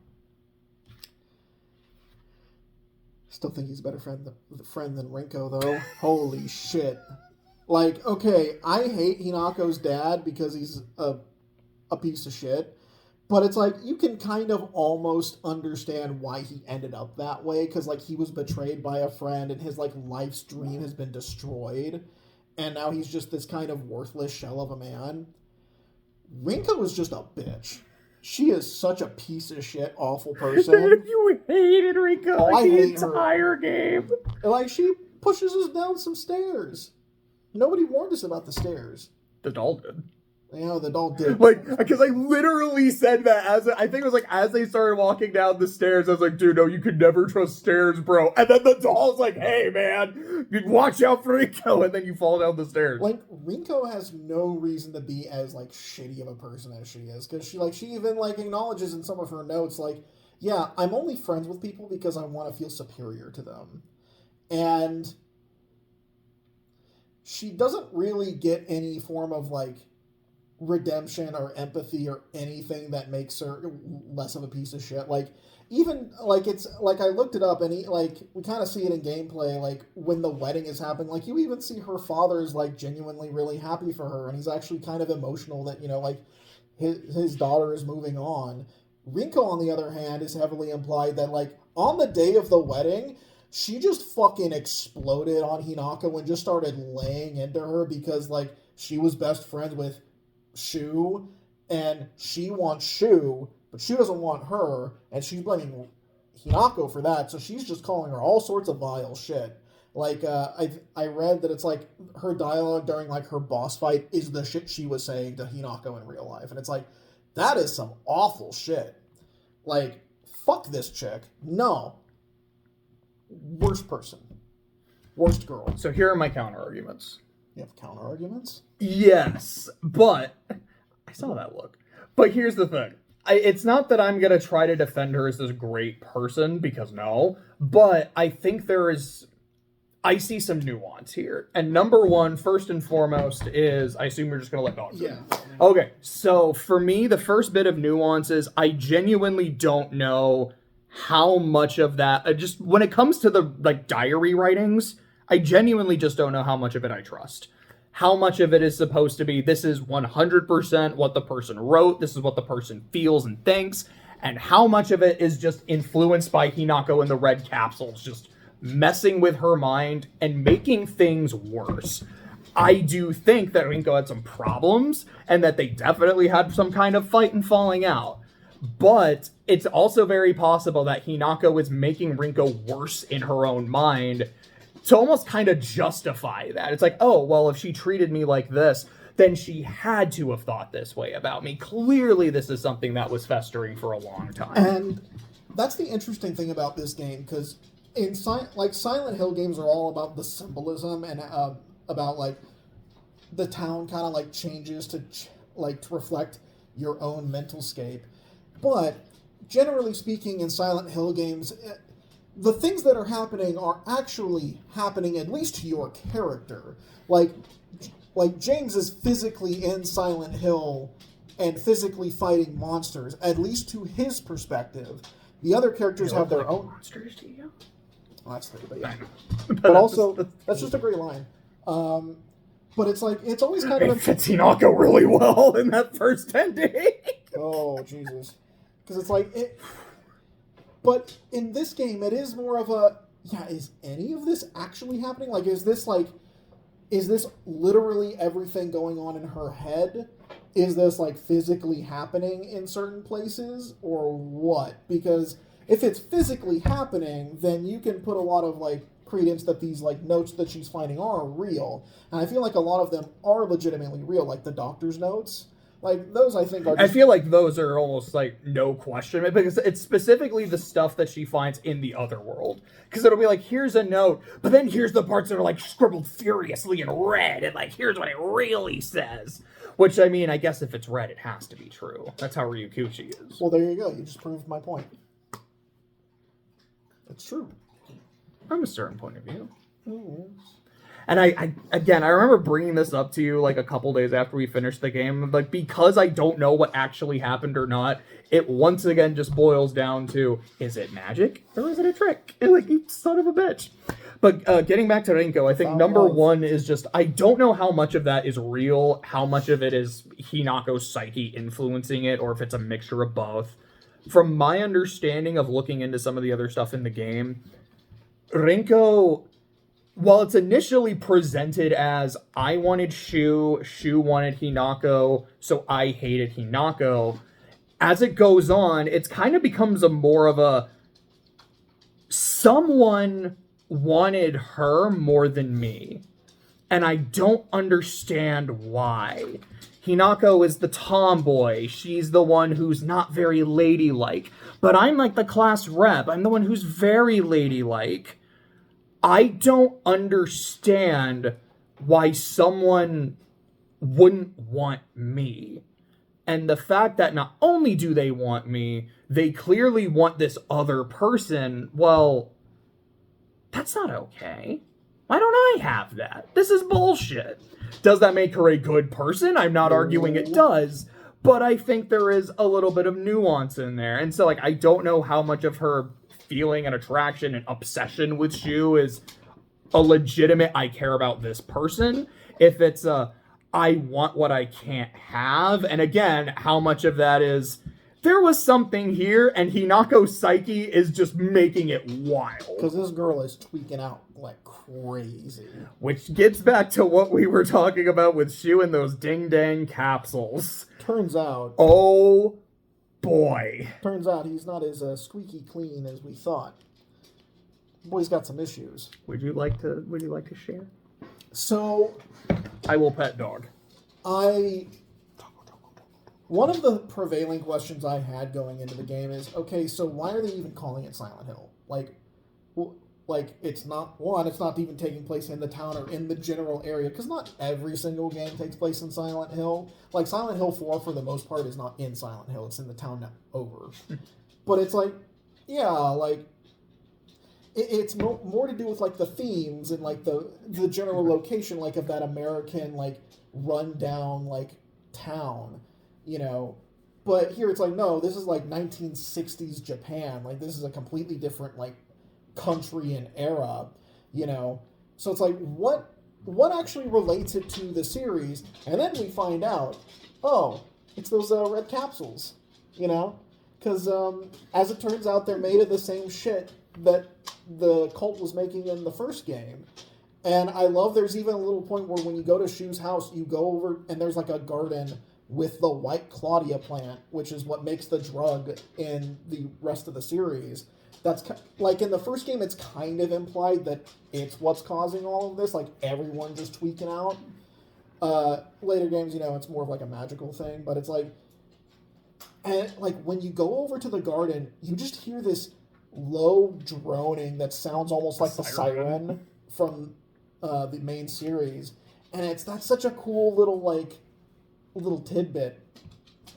Still think he's a better friend than Rinko, though. Holy shit. Like, okay, I hate Hinako's dad because he's a piece of shit, but it's like you can kind of almost understand why he ended up that way, because like he was betrayed by a friend and his like life's dream has been destroyed, and now he's just this kind of worthless shell of a man. Rinko is just a bitch. She is such a piece of shit, awful person. You hated Rinko like the entire game. Like, she pushes us down some stairs. Nobody warned us about the stairs. The doll did. You know, the doll did. Like, because I literally said that I think it was like as they started walking down the stairs, I was like, dude, no, you could never trust stairs, bro. And then the doll's like, hey, man, watch out for Rinko. And then you fall down the stairs. Like, Rinko has no reason to be as, like, shitty of a person as she is. Because she even, like, acknowledges in some of her notes, like, yeah, I'm only friends with people because I want to feel superior to them. And she doesn't really get any form of, like, redemption or empathy or anything that makes her less of a piece of shit. Like, even like, it's like, I looked it up, and like, we kind of see it in gameplay, like when the wedding is happening, like you even see her father is like genuinely really happy for her, and he's actually kind of emotional that, you know, like his daughter is moving on. Rinko, on the other hand, is heavily implied that, like, on the day of the wedding, she just fucking exploded on Hinako and just started laying into her because, like, she was best friends with Shu, and she wants Shu, but Shu doesn't want her, and she's blaming Hinako for that, so she's just calling her all sorts of vile shit. Like, I read that it's like her dialogue during, like, her boss fight is the shit she was saying to Hinako in real life, and it's like, that is some awful shit. Like, fuck this chick. No. Worst person. Worst girl. So here are my counter arguments. You have counter arguments? Yes, but I saw that look. But here's the thing. It's not that I'm going to try to defend her as this great person, because no. But I think there is I see some nuance here. And number one, first and foremost, is I assume you're just going to let dogs in. Yeah. Okay, so for me, the first bit of nuance is I genuinely don't know how much of that, just when it comes to the like diary writings, I genuinely just don't know how much of it I trust. How much of it is supposed to be, this is 100% what the person wrote, this is what the person feels and thinks, and how much of it is just influenced by Hinako and the red capsules, just messing with her mind and making things worse. I do think that Rinko had some problems and that they definitely had some kind of fight and falling out. But it's also very possible that Hinako is making Rinko worse in her own mind to almost kind of justify that. It's like, oh, well, if she treated me like this, then she had to have thought this way about me. Clearly, this is something that was festering for a long time. And that's the interesting thing about this game, because in Silent Hill games are all about the symbolism and about like the town kind of like changes to to reflect your own mental scape. But generally speaking, in Silent Hill games, the things that are happening are actually happening at least to your character. Like James is physically in Silent Hill and physically fighting monsters, at least to his perspective. The other characters have their own monsters to you. Well, that's but yeah. But also, that's just a great line. But it's like, it's always kind of... It fits Hinako really well in that first ending. Oh, Jesus. Because it's like... But in this game, it is more of a... Yeah, is any of this actually happening? Like, is this literally everything going on in her head? Is this, like, physically happening in certain places? Or what? Because if it's physically happening, then you can put a lot of, like, credence that these like notes that she's finding are real, and I feel like a lot of them are legitimately real, like the doctor's notes. Like those, I think are. I feel like those are almost like no question, because it's specifically the stuff that she finds in the other world. Because it'll be like, here's a note, but then here's the parts that are like scribbled furiously in red, and like here's what it really says. Which I mean, I guess if it's red, it has to be true. That's how Ryukuchi is. Well, there you go. You just proved my point. It's true. From a certain point of view. Mm-hmm. And I remember bringing this up to you like a couple days after we finished the game. Like, because I don't know what actually happened or not, it once again just boils down to, is it magic or is it a trick? And like, you son of a bitch. But getting back to Rinko, I think number one is just, I don't know how much of that is real, how much of it is Hinako's psyche influencing it, or if it's a mixture of both. From my understanding of looking into some of the other stuff in the game, Rinko, while it's initially presented as I wanted Shu wanted Hinako, so I hated Hinako, as it goes on, it's kind of becomes a more of a someone wanted her more than me. And I don't understand why. Hinako is the tomboy. She's the one who's not very ladylike. But I'm like the class rep. I'm the one who's very ladylike. I don't understand why someone wouldn't want me. And the fact that not only do they want me, they clearly want this other person, well, that's not okay. Why don't I have that? This is bullshit. Does that make her a good person? I'm not arguing it does. But I think there is a little bit of nuance in there. And so, like, I don't know how much of her feeling and attraction and obsession with Shu is a legitimate, I care about this person. If it's a, I want what I can't have. And again, how much of that is, there was something here and Hinako's psyche is just making it wild. Because this girl is tweaking out like crazy. Which gets back to what we were talking about with Shu and those ding-dang capsules. Turns out... Oh, boy. Turns out he's not as squeaky clean as we thought. Boy's got some issues. Would you like to share? So... I will pet dog. One of the prevailing questions I had going into the game is, okay, so why are they even calling it Silent Hill? It's not even taking place in the town or in the general area, because not every single game takes place in Silent Hill. Like, Silent Hill 4, for the most part, is not in Silent Hill. It's in the town over. But it's like, yeah, like, it's more to do with like the themes and like the general location like of that American like rundown like town, you know. But here it's like, no, this is like 1960s Japan. Like this is a completely different like country and era, you know. So it's like what actually relates it to the series? And then we find out, oh, it's those red capsules, you know, because as it turns out, they're made of the same shit that the cult was making in the first game. And I love there's even a little point where when you go to Shu's house, you go over and there's like a garden with the white Claudia plant, which is what makes the drug in the rest of the series. That's like in the first game, it's kind of implied that it's what's causing all of this, like everyone just tweaking out. Later games, you know, it's more of like a magical thing, but it's like, and like when you go over to the garden, you just hear this low droning that sounds almost like the siren from the main series, and that's such a cool little tidbit.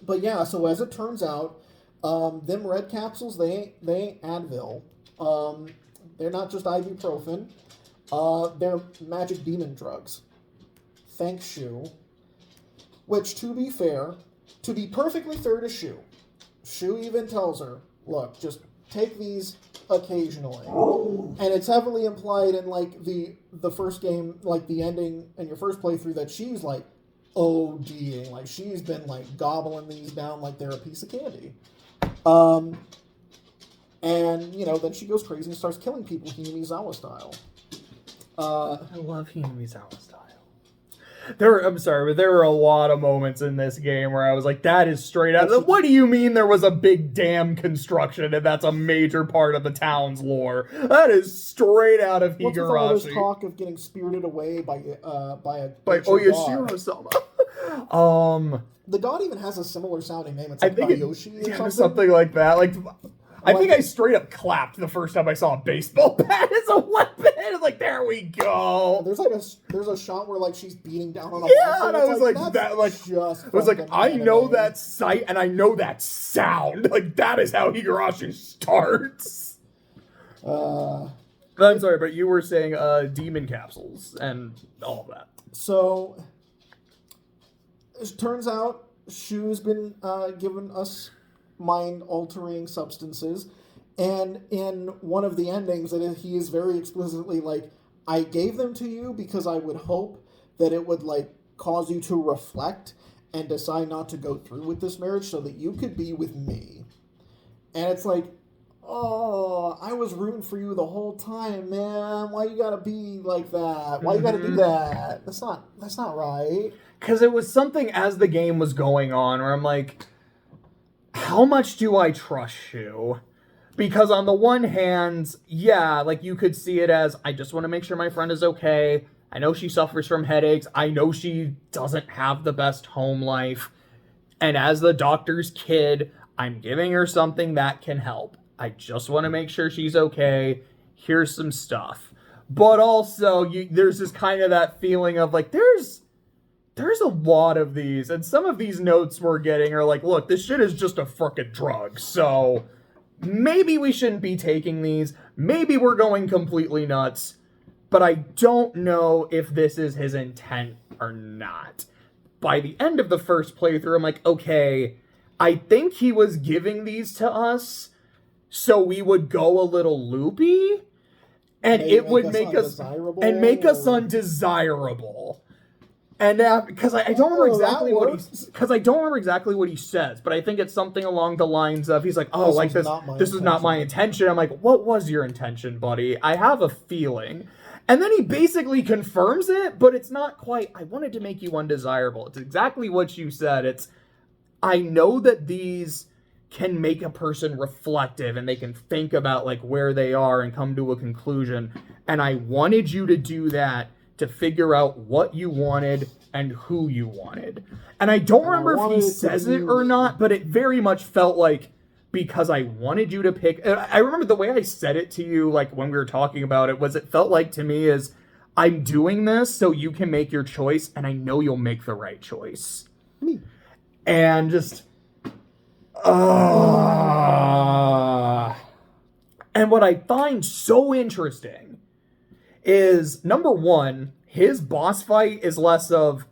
But yeah, so as it turns out, them red capsules, they ain't Advil. They're not just ibuprofen. They're magic demon drugs. Thanks, Shu. Which, to be perfectly fair to Shu, Shu even tells her, look, just take these occasionally. And it's heavily implied in, like, the first game, like, the ending in your first playthrough that she's, like, ODing. Like, she's been, like, gobbling these down like they're a piece of candy. And, you know, then she goes crazy and starts killing people Hinamizawa style. I love Hinamizawa style. There were a lot of moments in this game where I was like, that is straight out. What do you mean there was a big dam construction and that's a major part of the town's lore? That is straight out of Higurashi. What's with all this talk of getting spirited away by Oyashiro-sama? The god even has a similar sounding name. It's like Bayoshi or something. Something like that. Like, I think I straight up clapped the first time I saw a baseball bat as a weapon. It's like, there we go. There's a shot where like she's beating down on a monster. And I was like that, like just. I was like, I know that sight and I know that sound. Like that is how Higurashi starts. I'm sorry, but you were saying demon capsules and all of that. So it turns out Shu's been giving us mind-altering substances, and in one of the endings he is very explicitly like, I gave them to you because I would hope that it would like cause you to reflect and decide not to go through with this marriage so that you could be with me. And it's like, oh, I was rooting for you the whole time, man. Why you gotta be like that? Why you gotta do that? That's not right. Because it was something as the game was going on where I'm like, how much do I trust Shu? Because on the one hand, yeah, like you could see it as, I just want to make sure my friend is okay. I know she suffers from headaches. I know she doesn't have the best home life. And as the doctor's kid, I'm giving her something that can help. I just want to make sure she's okay. Here's some stuff. But also, there's this kind of that feeling of like, there's a lot of these, and some of these notes we're getting are like, look, this shit is just a frickin' drug, so maybe we shouldn't be taking these, maybe we're going completely nuts, but I don't know if this is his intent or not. By the end of the first playthrough, I'm like, okay, I think he was giving these to us so we would go a little loopy, and it would make us undesirable. And because I don't remember exactly what he says, but I think it's something along the lines of he's like, oh, like this is not my intention. I'm like, what was your intention, buddy? I have a feeling. And then he basically confirms it, but it's not quite, I wanted to make you undesirable. It's exactly what you said. It's, I know that these can make a person reflective and they can think about like where they are and come to a conclusion. And I wanted you to do that to figure out what you wanted and who you wanted. And I don't remember if he says it or not, but it very much felt like, because I wanted you to pick... I remember the way I said it to you, like, when we were talking about it, was it felt like to me is, I'm doing this so you can make your choice, and I know you'll make the right choice. And just... And And what I find so interesting is, number one, his boss fight is less of,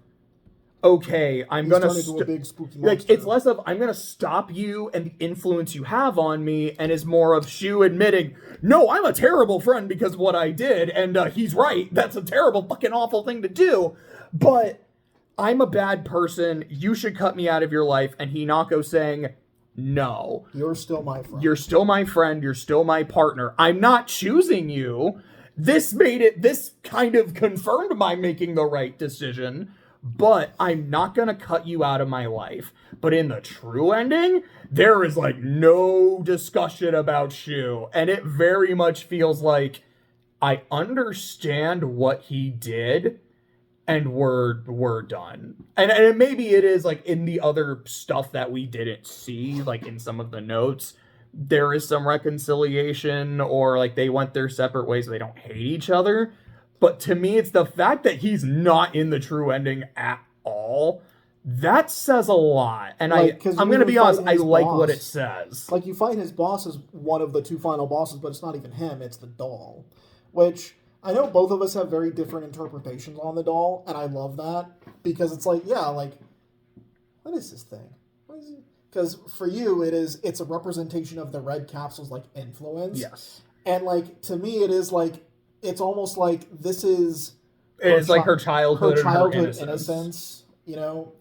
okay, I'm gonna into a big spooky monster. like, it's less of, I'm gonna stop you and the influence you have on me, and is more of Shu admitting, no, I'm a terrible friend because of what I did, and he's right, that's a terrible fucking awful thing to do, but I'm a bad person, you should cut me out of your life, and Hinako saying, no. You're still my friend. You're still my friend, you're still my partner. I'm not choosing you. This kind of confirmed my making the right decision, but I'm not going to cut you out of my life. But in the true ending, there is like no discussion about Shu. And it very much feels like I understand what he did and we're done. And maybe it is like in the other stuff that we didn't see, like in some of the notes, there is some reconciliation, or like they went their separate ways so they don't hate each other. But to me, it's the fact that he's not in the true ending at all. That says a lot. And like, I'm going to be honest, I like what it says. Like, you fight his boss as one of the two final bosses, but it's not even him, it's the doll. Which, I know both of us have very different interpretations on the doll, and I love that. Because it's like, yeah, like, what is this thing? What is it? Because for you, it's a representation of the red capsule's, like, influence. Yes. And, like, to me, it is, like, it's almost like this is... It's like her childhood and her innocence, you know?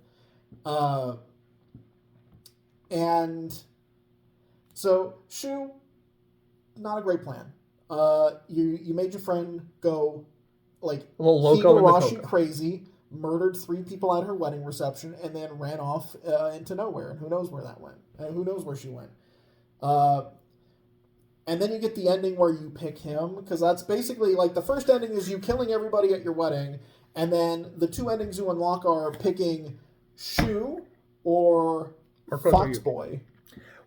And so, Shu, not a great plan. You made your friend go, like, a little loco Higurashi crazy, murdered 3 people at her wedding reception, and then ran off into nowhere. And who knows where that went? And who knows where she went? And then you get the ending where you pick him, because that's basically, like, the first ending is you killing everybody at your wedding, and then the 2 endings you unlock are picking Shu or Foxboy.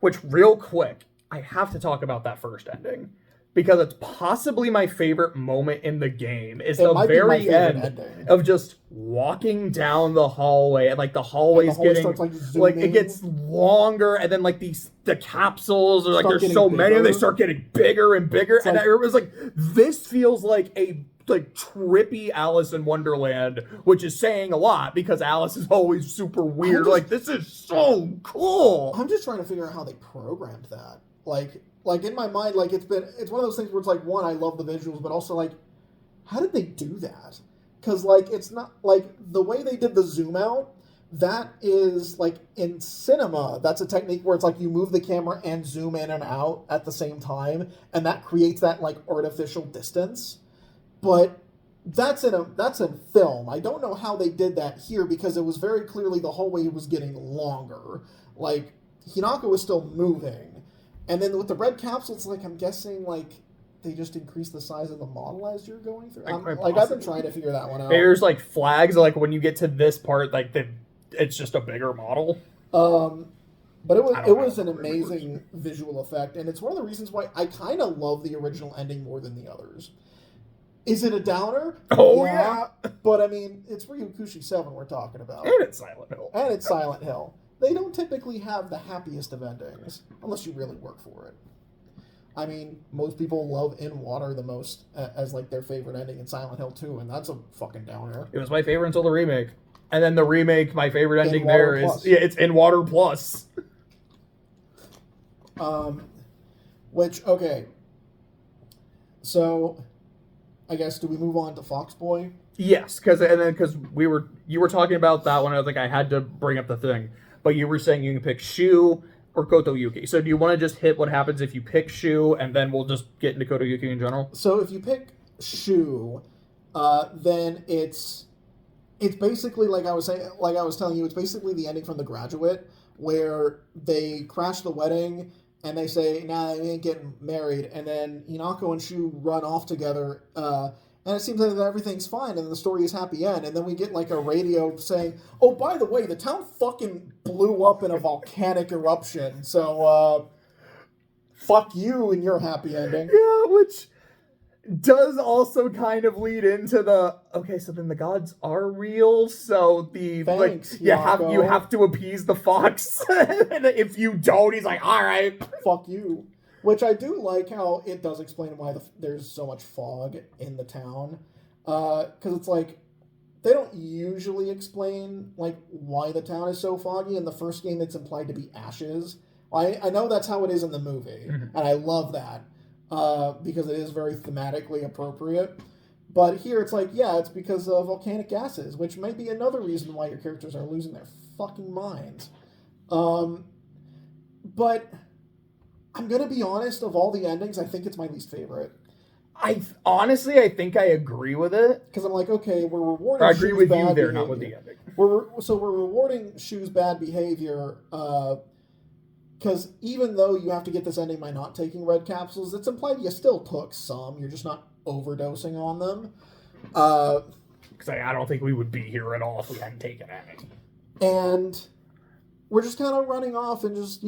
Which, real quick, I have to talk about that first ending, because it's possibly my favorite moment in the game. Is the very end of just walking down the hallway, and like the hallway's getting like it gets longer, and then like the capsules are like there's so many, and they start getting bigger and bigger, and I was like, this feels like a trippy Alice in Wonderland, which is saying a lot because Alice is always super weird. Like, this is so cool. I'm just trying to figure out how they programmed that. Like in my mind, like it's one of those things where it's like, one, I love the visuals, but also like, how did they do that? Because like it's not like the way they did the zoom out. That is like in cinema. That's a technique where it's like you move the camera and zoom in and out at the same time, and that creates that like artificial distance. But that's in film. I don't know how they did that here because it was very clearly the hallway was getting longer. Like Hinako was still moving. And then with the red capsules, like, I'm guessing, like, they just increase the size of the model as you're going through. I've been trying to figure that one out. There's, like, flags, like, when you get to this part, like, it's just a bigger model. But it was an amazing visual effect, and it's one of the reasons why I kind of love the original ending more than the others. Is it a downer? Oh, yeah. But, I mean, it's Ryukushi 7 we're talking about. And it's Silent Hill. They don't typically have the happiest of endings, unless you really work for it. I mean, most people love In Water the most as, like, their favorite ending in Silent Hill 2, and that's a fucking downer. It was my favorite until the remake. And then the remake, my favorite ending there is... Yeah, it's In Water Plus. Which, okay. So, I guess, do we move on to Foxboy? Yes, because you were talking about that one, I was like, I had to bring up the thing. But you were saying you can pick Shu or Kotoyuki. So do you want to just hit what happens if you pick Shu, and then we'll just get into Kotoyuki in general? So if you pick Shu, then it's basically like I was telling you, it's basically the ending from The Graduate, where they crash the wedding and they say, "Nah, we ain't getting married," and then Hinako and Shu run off together. And it seems like everything's fine, and the story is happy end. And then we get, like, a radio saying, "Oh, by the way, the town fucking blew up in a volcanic eruption, so, fuck you and your happy ending." Yeah, which does also kind of lead into okay, so then the gods are real, so Thanks, you have to appease the fox. And if you don't, he's like, all right. Fuck you. Which I do like how it does explain why there's so much fog in the town. Because it's like, they don't usually explain like why the town is so foggy. In the first game, it's implied to be ashes. I know that's how it is in the movie, and I love that because it is very thematically appropriate. But here it's like, yeah, it's because of volcanic gases, which might be another reason why your characters are losing their fucking minds. But I'm gonna be honest, of all the endings, I think it's my least favorite. I think I agree with it. Because I'm like, okay, we're rewarding. I agree Shu's with bad you there, behavior. not with the ending. We're rewarding Shu's bad behavior. Because even though you have to get this ending by not taking red capsules, it's implied you still took some. You're just not overdosing on them. Because I don't think we would be here at all if we hadn't taken any. And we're just kind of running off and just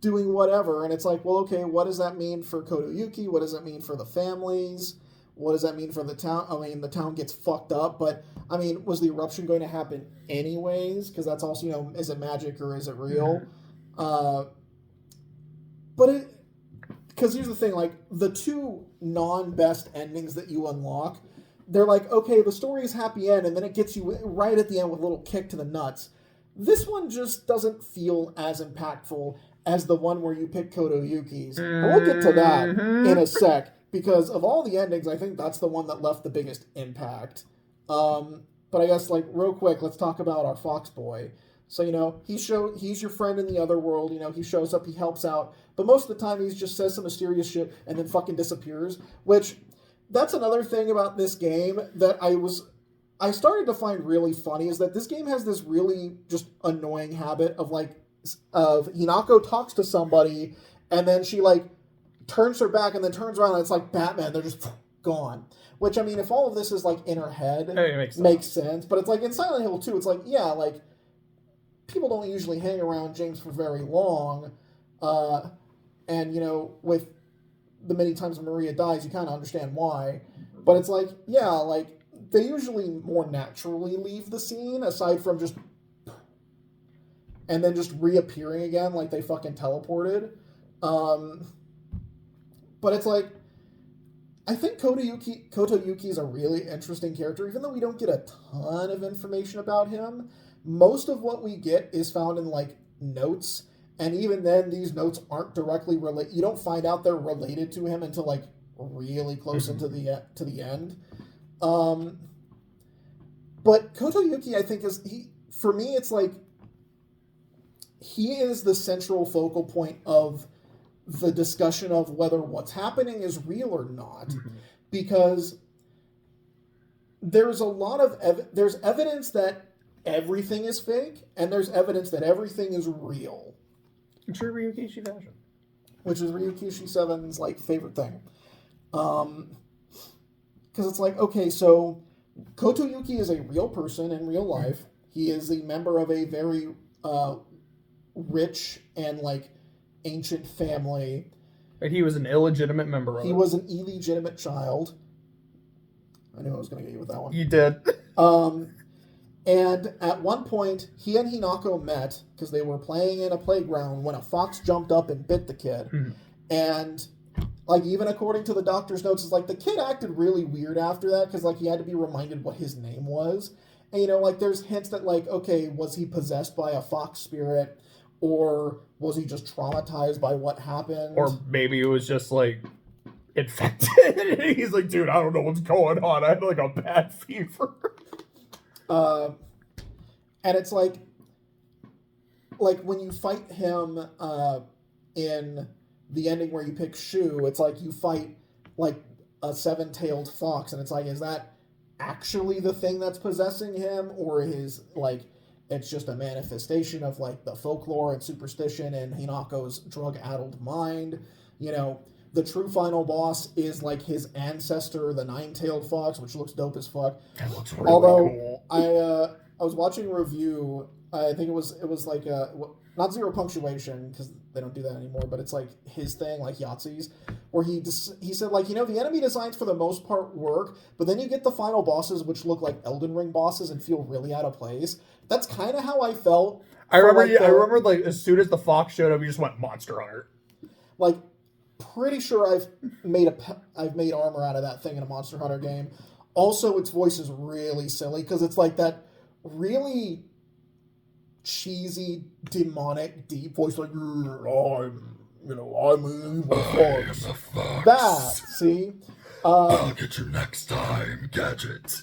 doing whatever. And it's like, well, okay, what does that mean for Kotoyuki? What does that mean for the families? What does that mean for the town? I mean, the town gets fucked up, but I mean, was the eruption going to happen anyways? Because that's also, is it magic or is it real? Because here's the thing, like, the two non-best endings that you unlock, they're like, okay, the story is happy end, and then it gets you right at the end with a little kick to the nuts. This one just doesn't feel as impactful as the one where you pick Kotoyuki's. And we'll get to that in a sec, because of all the endings, I think that's the one that left the biggest impact. But I guess, like, real quick, let's talk about our Fox Boy. So, he's your friend in the other world, he shows up, he helps out, but most of the time he just says some mysterious shit and then fucking disappears, which, that's another thing about this game that I started to find really funny, is that this game has this really just annoying habit of Hinako talks to somebody, and then she, turns her back and then turns around and it's like Batman, they're just gone. Which, I mean, if all of this is, in her head, it makes sense. But it's like, in Silent Hill 2, it's like, yeah, people don't usually hang around James for very long. And, with the many times Maria dies, you kind of understand why. But it's like, yeah, they usually more naturally leave the scene, aside from just... and then just reappearing again like they fucking teleported. But it's like, I think Kotoyuki's a really interesting character, even though we don't get a ton of information about him. Most of what we get is found in, notes, and even then, these notes aren't directly related. You don't find out they're related to him until, really close into the end. But Kotoyuki, I think, for me, it's he is the central focal point of the discussion of whether what's happening is real or not. Because there's a lot of there's evidence that everything is fake, and there's evidence that everything is real. True Ryukishi fashion. Which is Ryukishi 7's, favorite thing. Because it's okay, so Kotoyuki is a real person in real life. He is a member of a very rich and, ancient family. But he was an illegitimate member of it. He was an illegitimate child. I knew I was going to get you with that one. You did. And at one point, he and Hinako met because they were playing in a playground when a fox jumped up and bit the kid. And, even according to the doctor's notes, it's the kid acted really weird after that because, he had to be reminded what his name was. And, there's hints that, okay, was he possessed by a fox spirit? Or was he just traumatized by what happened? Or maybe it was just, infected. He's like, dude, I don't know what's going on. I have, a bad fever. And it's when you fight him in the ending where you pick Shu, it's you fight a seven-tailed fox, and it's is that actually the thing that's possessing him, or is it's just a manifestation of the folklore and superstition and Hinako's drug-addled mind? The true final boss is his ancestor, the nine-tailed fox, which looks dope as fuck. That looks really cool. I was watching a review. I think it was not zero punctuation because they don't do that anymore. But it's his thing, Yahtzee's, where he said the enemy designs for the most part work, but then you get the final bosses which look like Elden Ring bosses and feel really out of place. That's kind of how I felt. I remember as soon as the fox showed up, you just went Monster Hunter. Like, pretty sure I've made armor out of that thing in a Monster Hunter game. Also, its voice is really silly because it's like that really cheesy, demonic, deep voice, like I'm an evil fox. That, see? I'll get you next time, Gadget.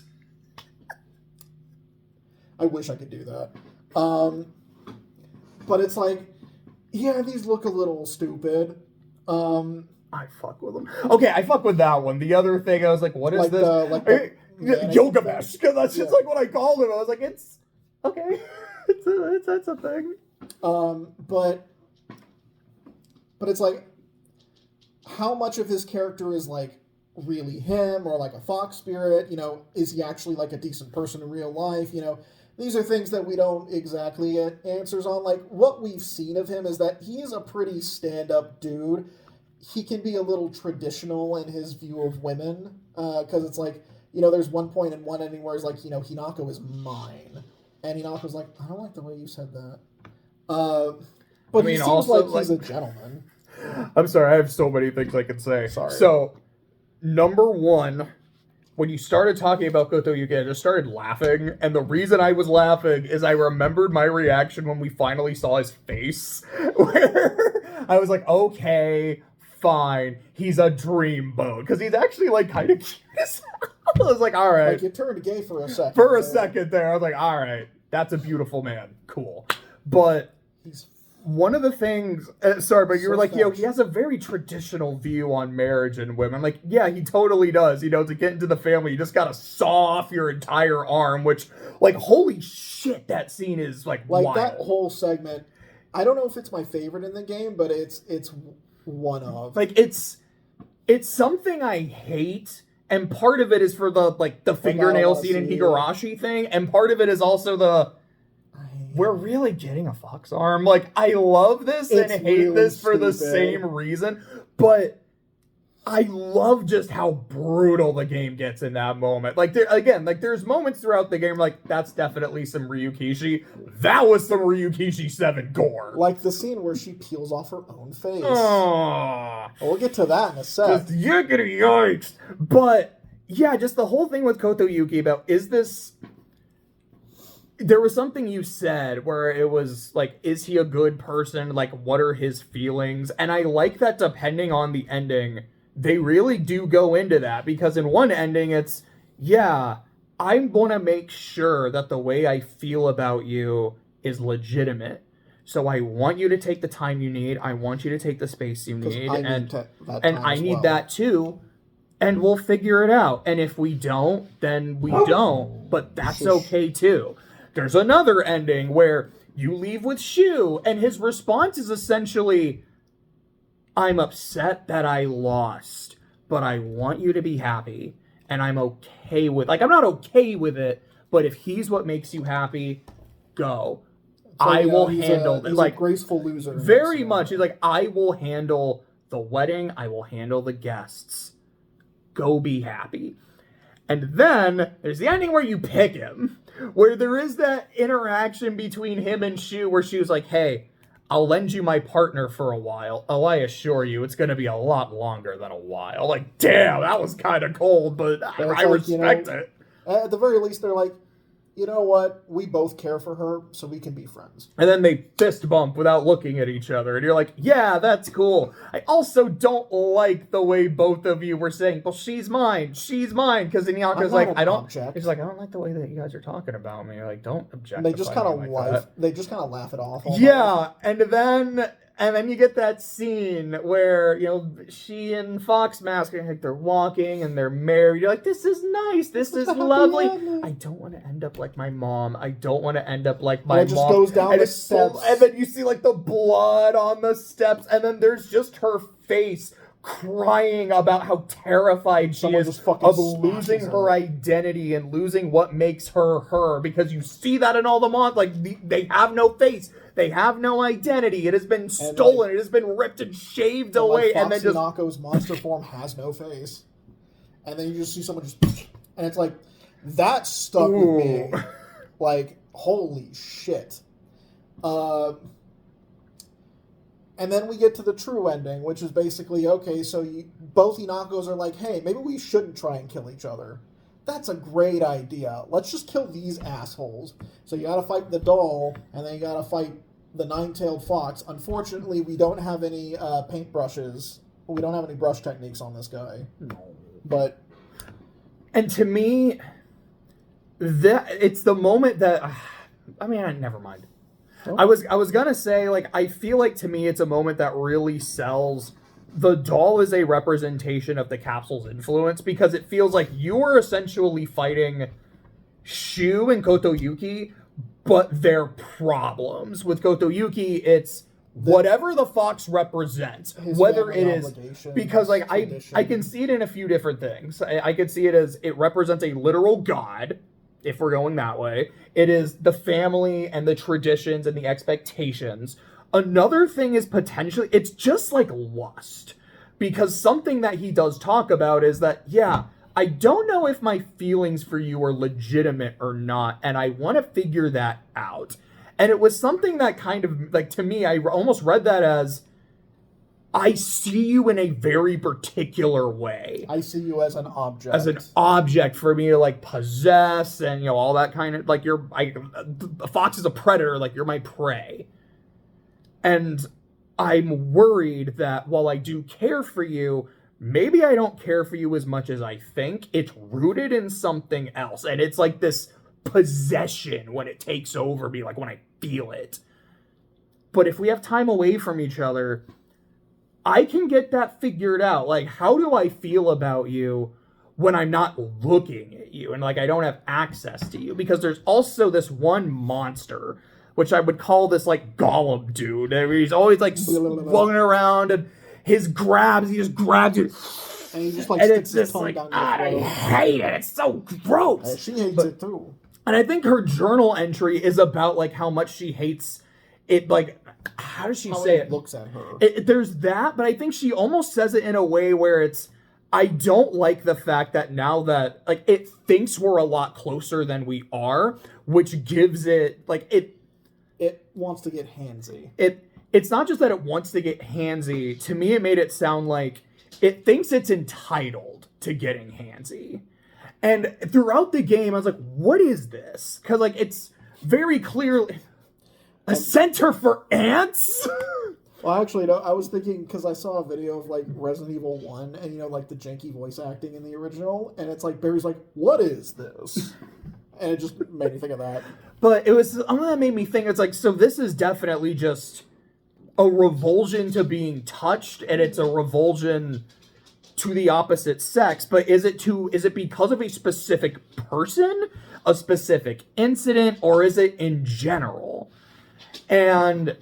I wish I could do that. But it's like, yeah, these look a little stupid. I fuck with them. Okay, I fuck with that one. The other thing, I was like, what is Like this? the Yogamesh, because that's just like what I called him. I was like, it's okay. It's a thing. But it's like, how much of his character is like really him or like a fox spirit? You know, is he actually like a decent person in real life? You know, these are things that we don't exactly get answers on. Like, what we've seen of him is that he is a pretty stand-up dude. He can be a little traditional in his view of women, because it's like, you know, there's one point in one ending where he's like, you know, Hinako is mine. And Hinako's like, I don't like the way you said that. But I mean, he seems also, like he's a gentleman. I'm sorry, I have so many things I could say. Sorry. So, number one, when you started talking about Goto Yuki, I just started laughing. And the reason I was laughing is I remembered my reaction when we finally saw his face. Where I was like, okay, fine. He's a dreamboat. Because he's actually, like, kind of cute as hell. I was like, all right. Like, you turned gay for a second. For a second there, I was like, all right. That's a beautiful man. Cool. But he's one of the things, sorry, but you So were like, fresh. yo, he has a very traditional view on marriage and women. Like, yeah, he totally does. You know, to get into the family, you just gotta saw off your entire arm, which, like, holy shit, that scene is, like wild. that whole segment. I don't know if it's my favorite in the game, but it's one of. Like, it's something I hate, and part of it is for the fingernail wanna scene in see it. Higurashi thing, and part of it is also we're really getting a fox arm. Like, I love this and It's hate really this for the stupid. same reason, but I love just how brutal the game gets in that moment. Like, there's moments throughout the game, like, that's definitely some Ryukishi. That was some Ryukishi 7 gore. Like the scene where she peels off her own face. Aww. We'll get to that in a sec. Just yickety yikes. But, yeah, just the whole thing with Koto Yuki about, is this... There was something you said where it was like, is he a good person? Like, what are his feelings? And I like that depending on the ending, they really do go into that. Because in one ending, it's, yeah, I'm going to make sure that the way I feel about you is legitimate. So I want you to take the time you need. I want you to take the space you need. I And need I need that too. And we'll figure it out. And if we don't, then we don't. But that's okay too. There's another ending where you leave with Shu, and his response is essentially, I'm upset that I lost, but I want you to be happy, and I'm okay with... Like, I'm not okay with it, but if he's what makes you happy, go. I will handle it. He's Like, a graceful loser. very much. He's like, I will handle the wedding, I will handle the guests. Go be happy. And then there's the ending where you pick him, where there is that interaction between him and Shu, where Shu's like, hey, I'll lend you my partner for a while. Oh, I assure you, it's going to be a lot longer than a while. Like, damn, that was kind of cold, but I respect it. At the very least, they're like, you know what? We both care for her, so we can be friends. And then they fist bump without looking at each other. And you're like, yeah, that's cool. I also don't like the way both of you were saying, well, she's mine. Because Inyaku's like, I don't like the way that you guys are talking about me. Like, don't object. They just kind of laugh it off. Almost. Yeah, and then you get that scene where, you know, she and Fox Mask are like, they're walking and they're married. You're like, this is nice. This is lovely. I don't want to end up like my mom. I don't want to end up like my mom. It just goes down the steps. And then you see like the blood on the steps. And then there's just her face crying about how terrified she is of losing her identity and losing what makes her her. Because you see that in all the mods. Like, they have no face. They have no identity. It has been stolen. It has been ripped and shaved away. And then just... Nako's monster form has no face. And then you just see someone just... And it's like, that stuck with me. Like, holy shit. And then we get to the true ending, which is basically, okay, so both Inakos are like, hey, maybe we shouldn't try and kill each other. That's a great idea. Let's just kill these assholes. So you gotta fight the doll, and then you gotta fight the nine-tailed fox. Unfortunately, we don't have any paintbrushes. We don't have any brush techniques on this guy. No. But... And to me, it's the moment that... I mean, never mind. Oh. I was gonna say, like, I feel like to me it's a moment that really sells the doll as a representation of the capsule's influence, because it feels like you are essentially fighting Shu and Kotoyuki, but their problems. With Kotoyuki, it's whatever the fox represents, whether it is, because like I can see it in a few different things. I could see it as it represents a literal god, if we're going that way. It is the family and the traditions and the expectations. Another thing is potentially, it's just like lust. Because something that he does talk about is that, yeah, I don't know if my feelings for you are legitimate or not, and I want to figure that out. And it was something that kind of, like, to me, I almost read that as, I see you in a very particular way. I see you as an object. As an object for me to, like, possess and, you know, all that kind of, like, a fox is a predator, like, you're my prey. And I'm worried that while I do care for you, maybe I don't care for you as much as I think. It's rooted in something else. And it's like this possession when it takes over me, like when I feel it. But if we have time away from each other, I can get that figured out. Like, how do I feel about you when I'm not looking at you and like I don't have access to you? Because there's also this one monster, which I would call this like Gollum dude. I mean, he's always like swung around, and he just grabs it. And he just like and sticks it's his just tongue like, down I your throat. hate it. It's so gross. She hates it too. And I think her journal entry is about like how much she hates it. Like, how does she say it? Looks at her. There's that, but I think she almost says it in a way where it's, I don't like the fact that now that like it thinks we're a lot closer than we are, which gives it like it wants to get handsy. It's not just that it wants to get handsy. To me, it made it sound like it thinks it's entitled to getting handsy. And throughout the game, I was like, what is this? Because like it's very clearly a center for ants. Well, actually, no, I was thinking, because I saw a video of, like, Resident Evil 1, and, you know, like, the janky voice acting in the original, and it's like, Barry's like, what is this? And it just made me think of that. But it was something that made me think, it's like, so this is definitely just a revulsion to being touched, and it's a revulsion to the opposite sex, but is it because of a specific person, a specific incident, or is it in general? And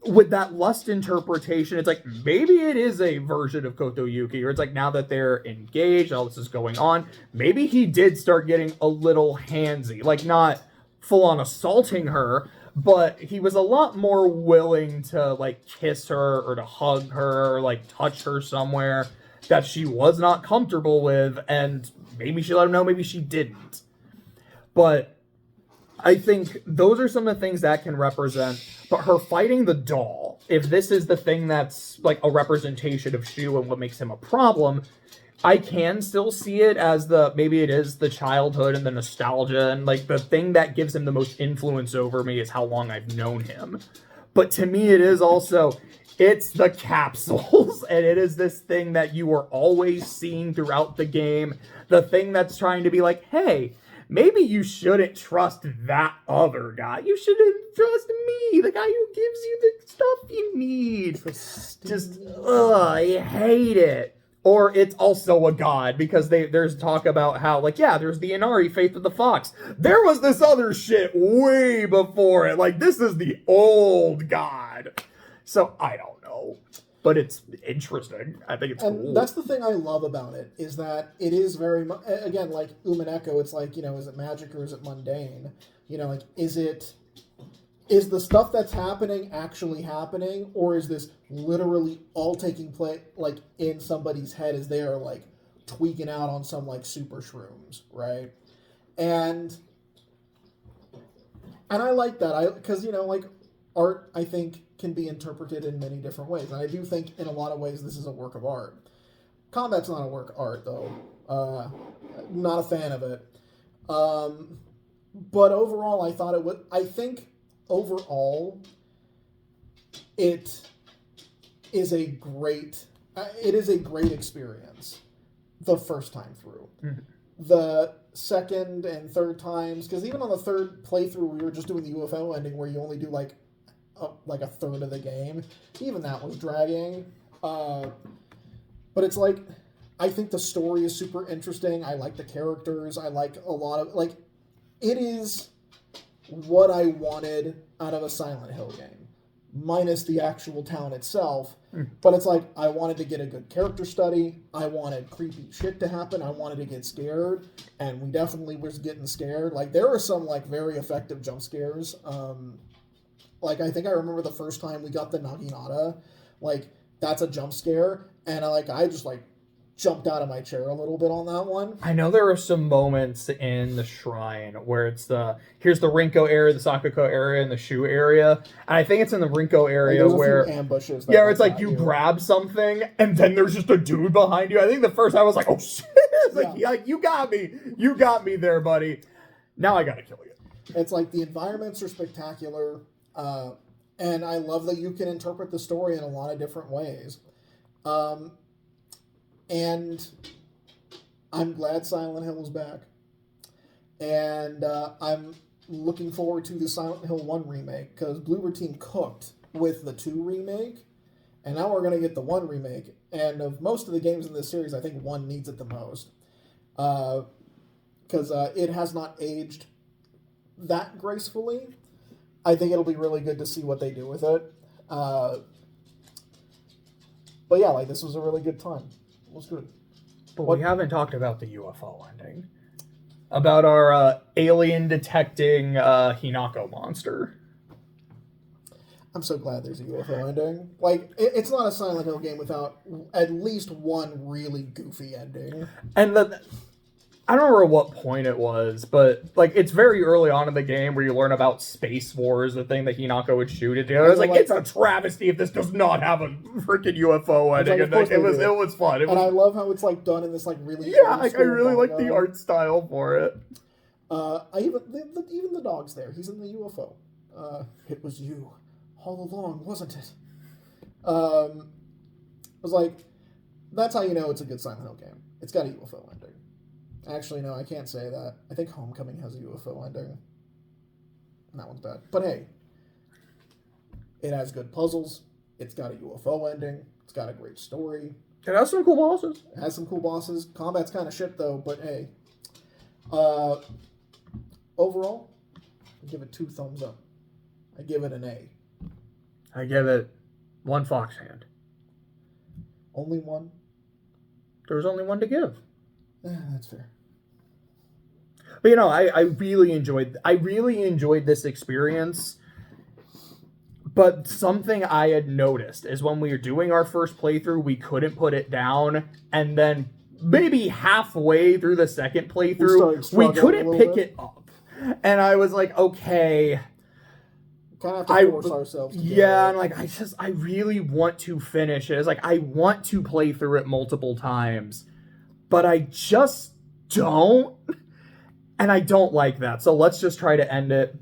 with that lust interpretation, it's like, maybe it is a version of Kotoyuki, or it's like, now that they're engaged, all this is going on, maybe he did start getting a little handsy, like not full-on assaulting her, but he was a lot more willing to, like, kiss her, or to hug her, or, like, touch her somewhere that she was not comfortable with, and maybe she let him know, maybe she didn't. But I think those are some of the things that can represent, but her fighting the doll, if this is the thing that's like a representation of Shu and what makes him a problem, I can still see it as maybe it is the childhood and the nostalgia, and like the thing that gives him the most influence over me is how long I've known him. But to me, it is also, it's the capsules, and it is this thing that you are always seeing throughout the game, the thing that's trying to be like, hey, maybe you shouldn't trust that other guy. You shouldn't trust me, the guy who gives you the stuff you need. Just, I hate it. Or it's also a god, because there's talk about how, like, yeah, there's the Inari Faith of the Fox. There was this other shit way before it. Like, this is the old god. So, I don't know. But it's interesting. I think it's cool. That's the thing I love about it, is that it is very much, again, like Umineko, it's like, you know, is it magic or is it mundane? You know, like, is the stuff that's happening actually happening, or is this literally all taking place, like, in somebody's head as they are, like, tweaking out on some, like, super shrooms, right? And I like that, because, you know, like, art, I think, can be interpreted in many different ways. And I do think, in a lot of ways, this is a work of art. Combat's not a work of art, though. Not a fan of it. But overall, I thought it would... I think, overall, it is a great... it is a great experience the first time through. Mm-hmm. The second and third times, because even on the third playthrough, we were just doing the UFO ending where you only do like a third of the game. Even that was dragging. But it's like, I think the story is super interesting. I like the characters. I like a lot of, like, it is what I wanted out of a Silent Hill game, minus the actual town itself. But it's like, I wanted to get a good character study. I wanted creepy shit to happen. I wanted to get scared. And we definitely was getting scared. Like, there were some, like, very effective jump scares. Like, I think I remember the first time we got the Naginata. Like, that's a jump scare. And, I just, like, jumped out of my chair a little bit on that one. I know there are some moments in the shrine where it's here's the Rinko area, the Sakuko area, and the Shu area. And I think it's in the Rinko area where... a few ambushes. Yeah, it's like you grab something, and then there's just a dude behind you. I think the first time I was like, oh shit! It's like, you got me. You got me there, buddy. Now I gotta kill you. It's like the environments are spectacular. And I love that you can interpret the story in a lot of different ways. And I'm glad Silent Hill is back. And I'm looking forward to the Silent Hill 1 remake, because Bloober Team cooked with the 2 remake, and now we're going to get the 1 remake. And of most of the games in this series, I think 1 needs it the most. Because it has not aged that gracefully. I think it'll be really good to see what they do with it. But yeah, like, this was a really good time. It was good. But we haven't talked about the UFO ending. About our alien detecting Hinako monster. I'm so glad there's a UFO ending. Like, it's not a Silent Hill game without at least one really goofy ending. And I don't remember what point it was, but like it's very early on in the game where you learn about Space Wars, the thing that Hinako would shoot at you. I was like, it's a travesty if this does not have a freaking UFO ending. Like, it was fun. I love how it's like done in this like really I really like the art style for it. Even the dog's there. He's in the UFO. It was you all along, wasn't it? I was like, that's how you know it's a good Silent Hill game. It's got a UFO ending. Actually, no, I can't say that. I think Homecoming has a UFO ending. And that one's bad. But hey, it has good puzzles. It's got a UFO ending. It's got a great story. It has some cool bosses. It has some cool bosses. Combat's kind of shit, though, but hey. Overall, I give it 2 thumbs up. I give it an A. I give it 1 fox hand. Only 1? There was only 1 to give. That's fair. But I really enjoyed this experience. But something I had noticed is when we were doing our first playthrough, we couldn't put it down, and then maybe halfway through the second playthrough, we couldn't pick it up. And I was like, okay, kind of have to force ourselves to yeah, and like I really want to finish it. It's like I want to play through it multiple times, but I just don't. And I don't like that. So let's just try to end it,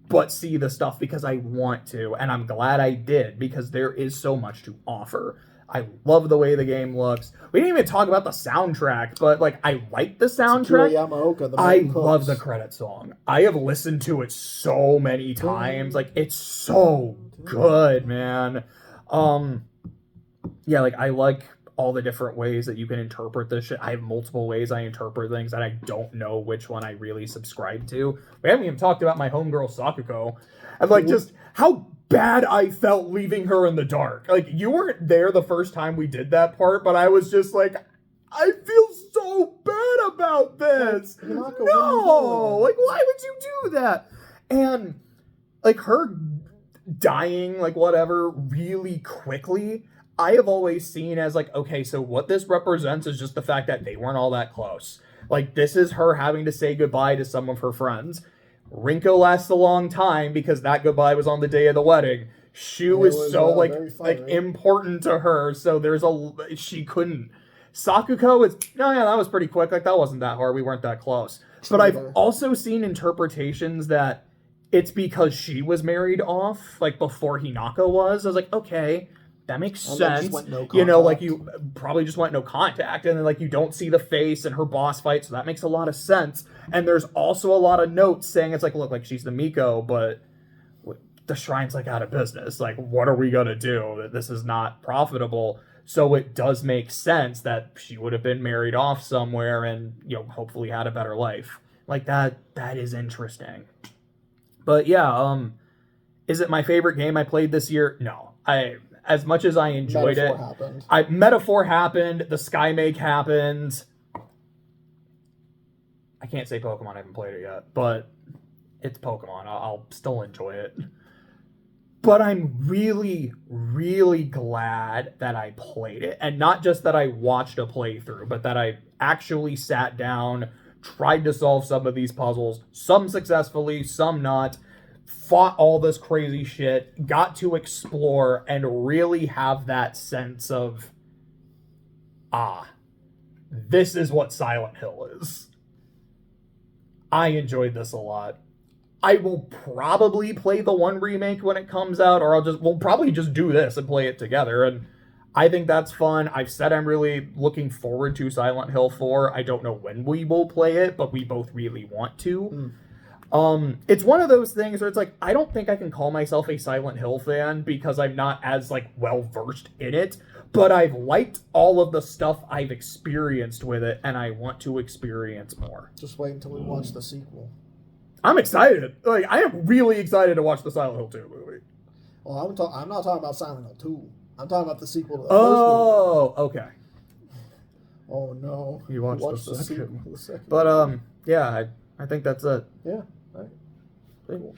but see the stuff because I want to. And I'm glad I did because there is so much to offer. I love the way the game looks. We didn't even talk about the soundtrack, but like I like the soundtrack. I love the credit song. I have listened to it so many times. Like it's so good, man. Yeah, like I like all the different ways that you can interpret this shit. I have multiple ways I interpret things, and I don't know which one I really subscribe to. We haven't even talked about my homegirl Sakuko. And like just how bad I felt leaving her in the dark. Like you weren't there the first time we did that part, but I was just like, I feel so bad about this. No, like why would you do that? And like her dying, like whatever, really quickly, I have always seen as like, okay, so what this represents is just the fact that they weren't all that close. Like this is her having to say goodbye to some of her friends. Rinko lasts a long time because that goodbye was on the day of the wedding. Shu It is was, so very fiery. important to her, so she couldn't. Sakuko is yeah, that was pretty quick. Like that wasn't that hard. We weren't that close. But I've also seen interpretations that it's because she was married off, like before Hinako was. I was like, okay, that makes sense. You know, like you probably just went no contact, and then like you don't see the face and her boss fight, so that makes a lot of sense. And there's also a lot of notes saying it's like, look, like she's the Miko, but the shrine's like out of business. Like, what are we gonna do? This is not profitable. So it does make sense that she would have been married off somewhere and, you know, hopefully had a better life. Like that is interesting. But yeah, is it my favorite game I played this year? No. As much as I enjoyed Metaphor happened, the Sky Make happened. I can't say Pokemon, I haven't played it yet, but it's Pokemon. I'll still enjoy it. But I'm really, really glad that I played it. And not just that I watched a playthrough, but that I actually sat down, tried to solve some of these puzzles, some successfully, some not, fought all this crazy shit, got to explore, and really have that sense of, this is what Silent Hill is. I enjoyed this a lot. I will probably play the 1 remake when it comes out, or we'll probably just do this and play it together. And I think that's fun. I've said I'm really looking forward to Silent Hill 4. I don't know when we will play it, but we both really want to. It's one of those things where it's like, I don't think I can call myself a Silent Hill fan because I'm not as like well versed in it, but I've liked all of the stuff I've experienced with it, and I want to experience more. Just wait until we watch the sequel. I'm excited. Like, I am really excited to watch the Silent Hill 2 movie. Well, I'm not talking about Silent Hill 2. I'm talking about the sequel to the first movie. Okay. Oh, no. You watched the second. But, yeah, I think that's it. Yeah. All right. Cool.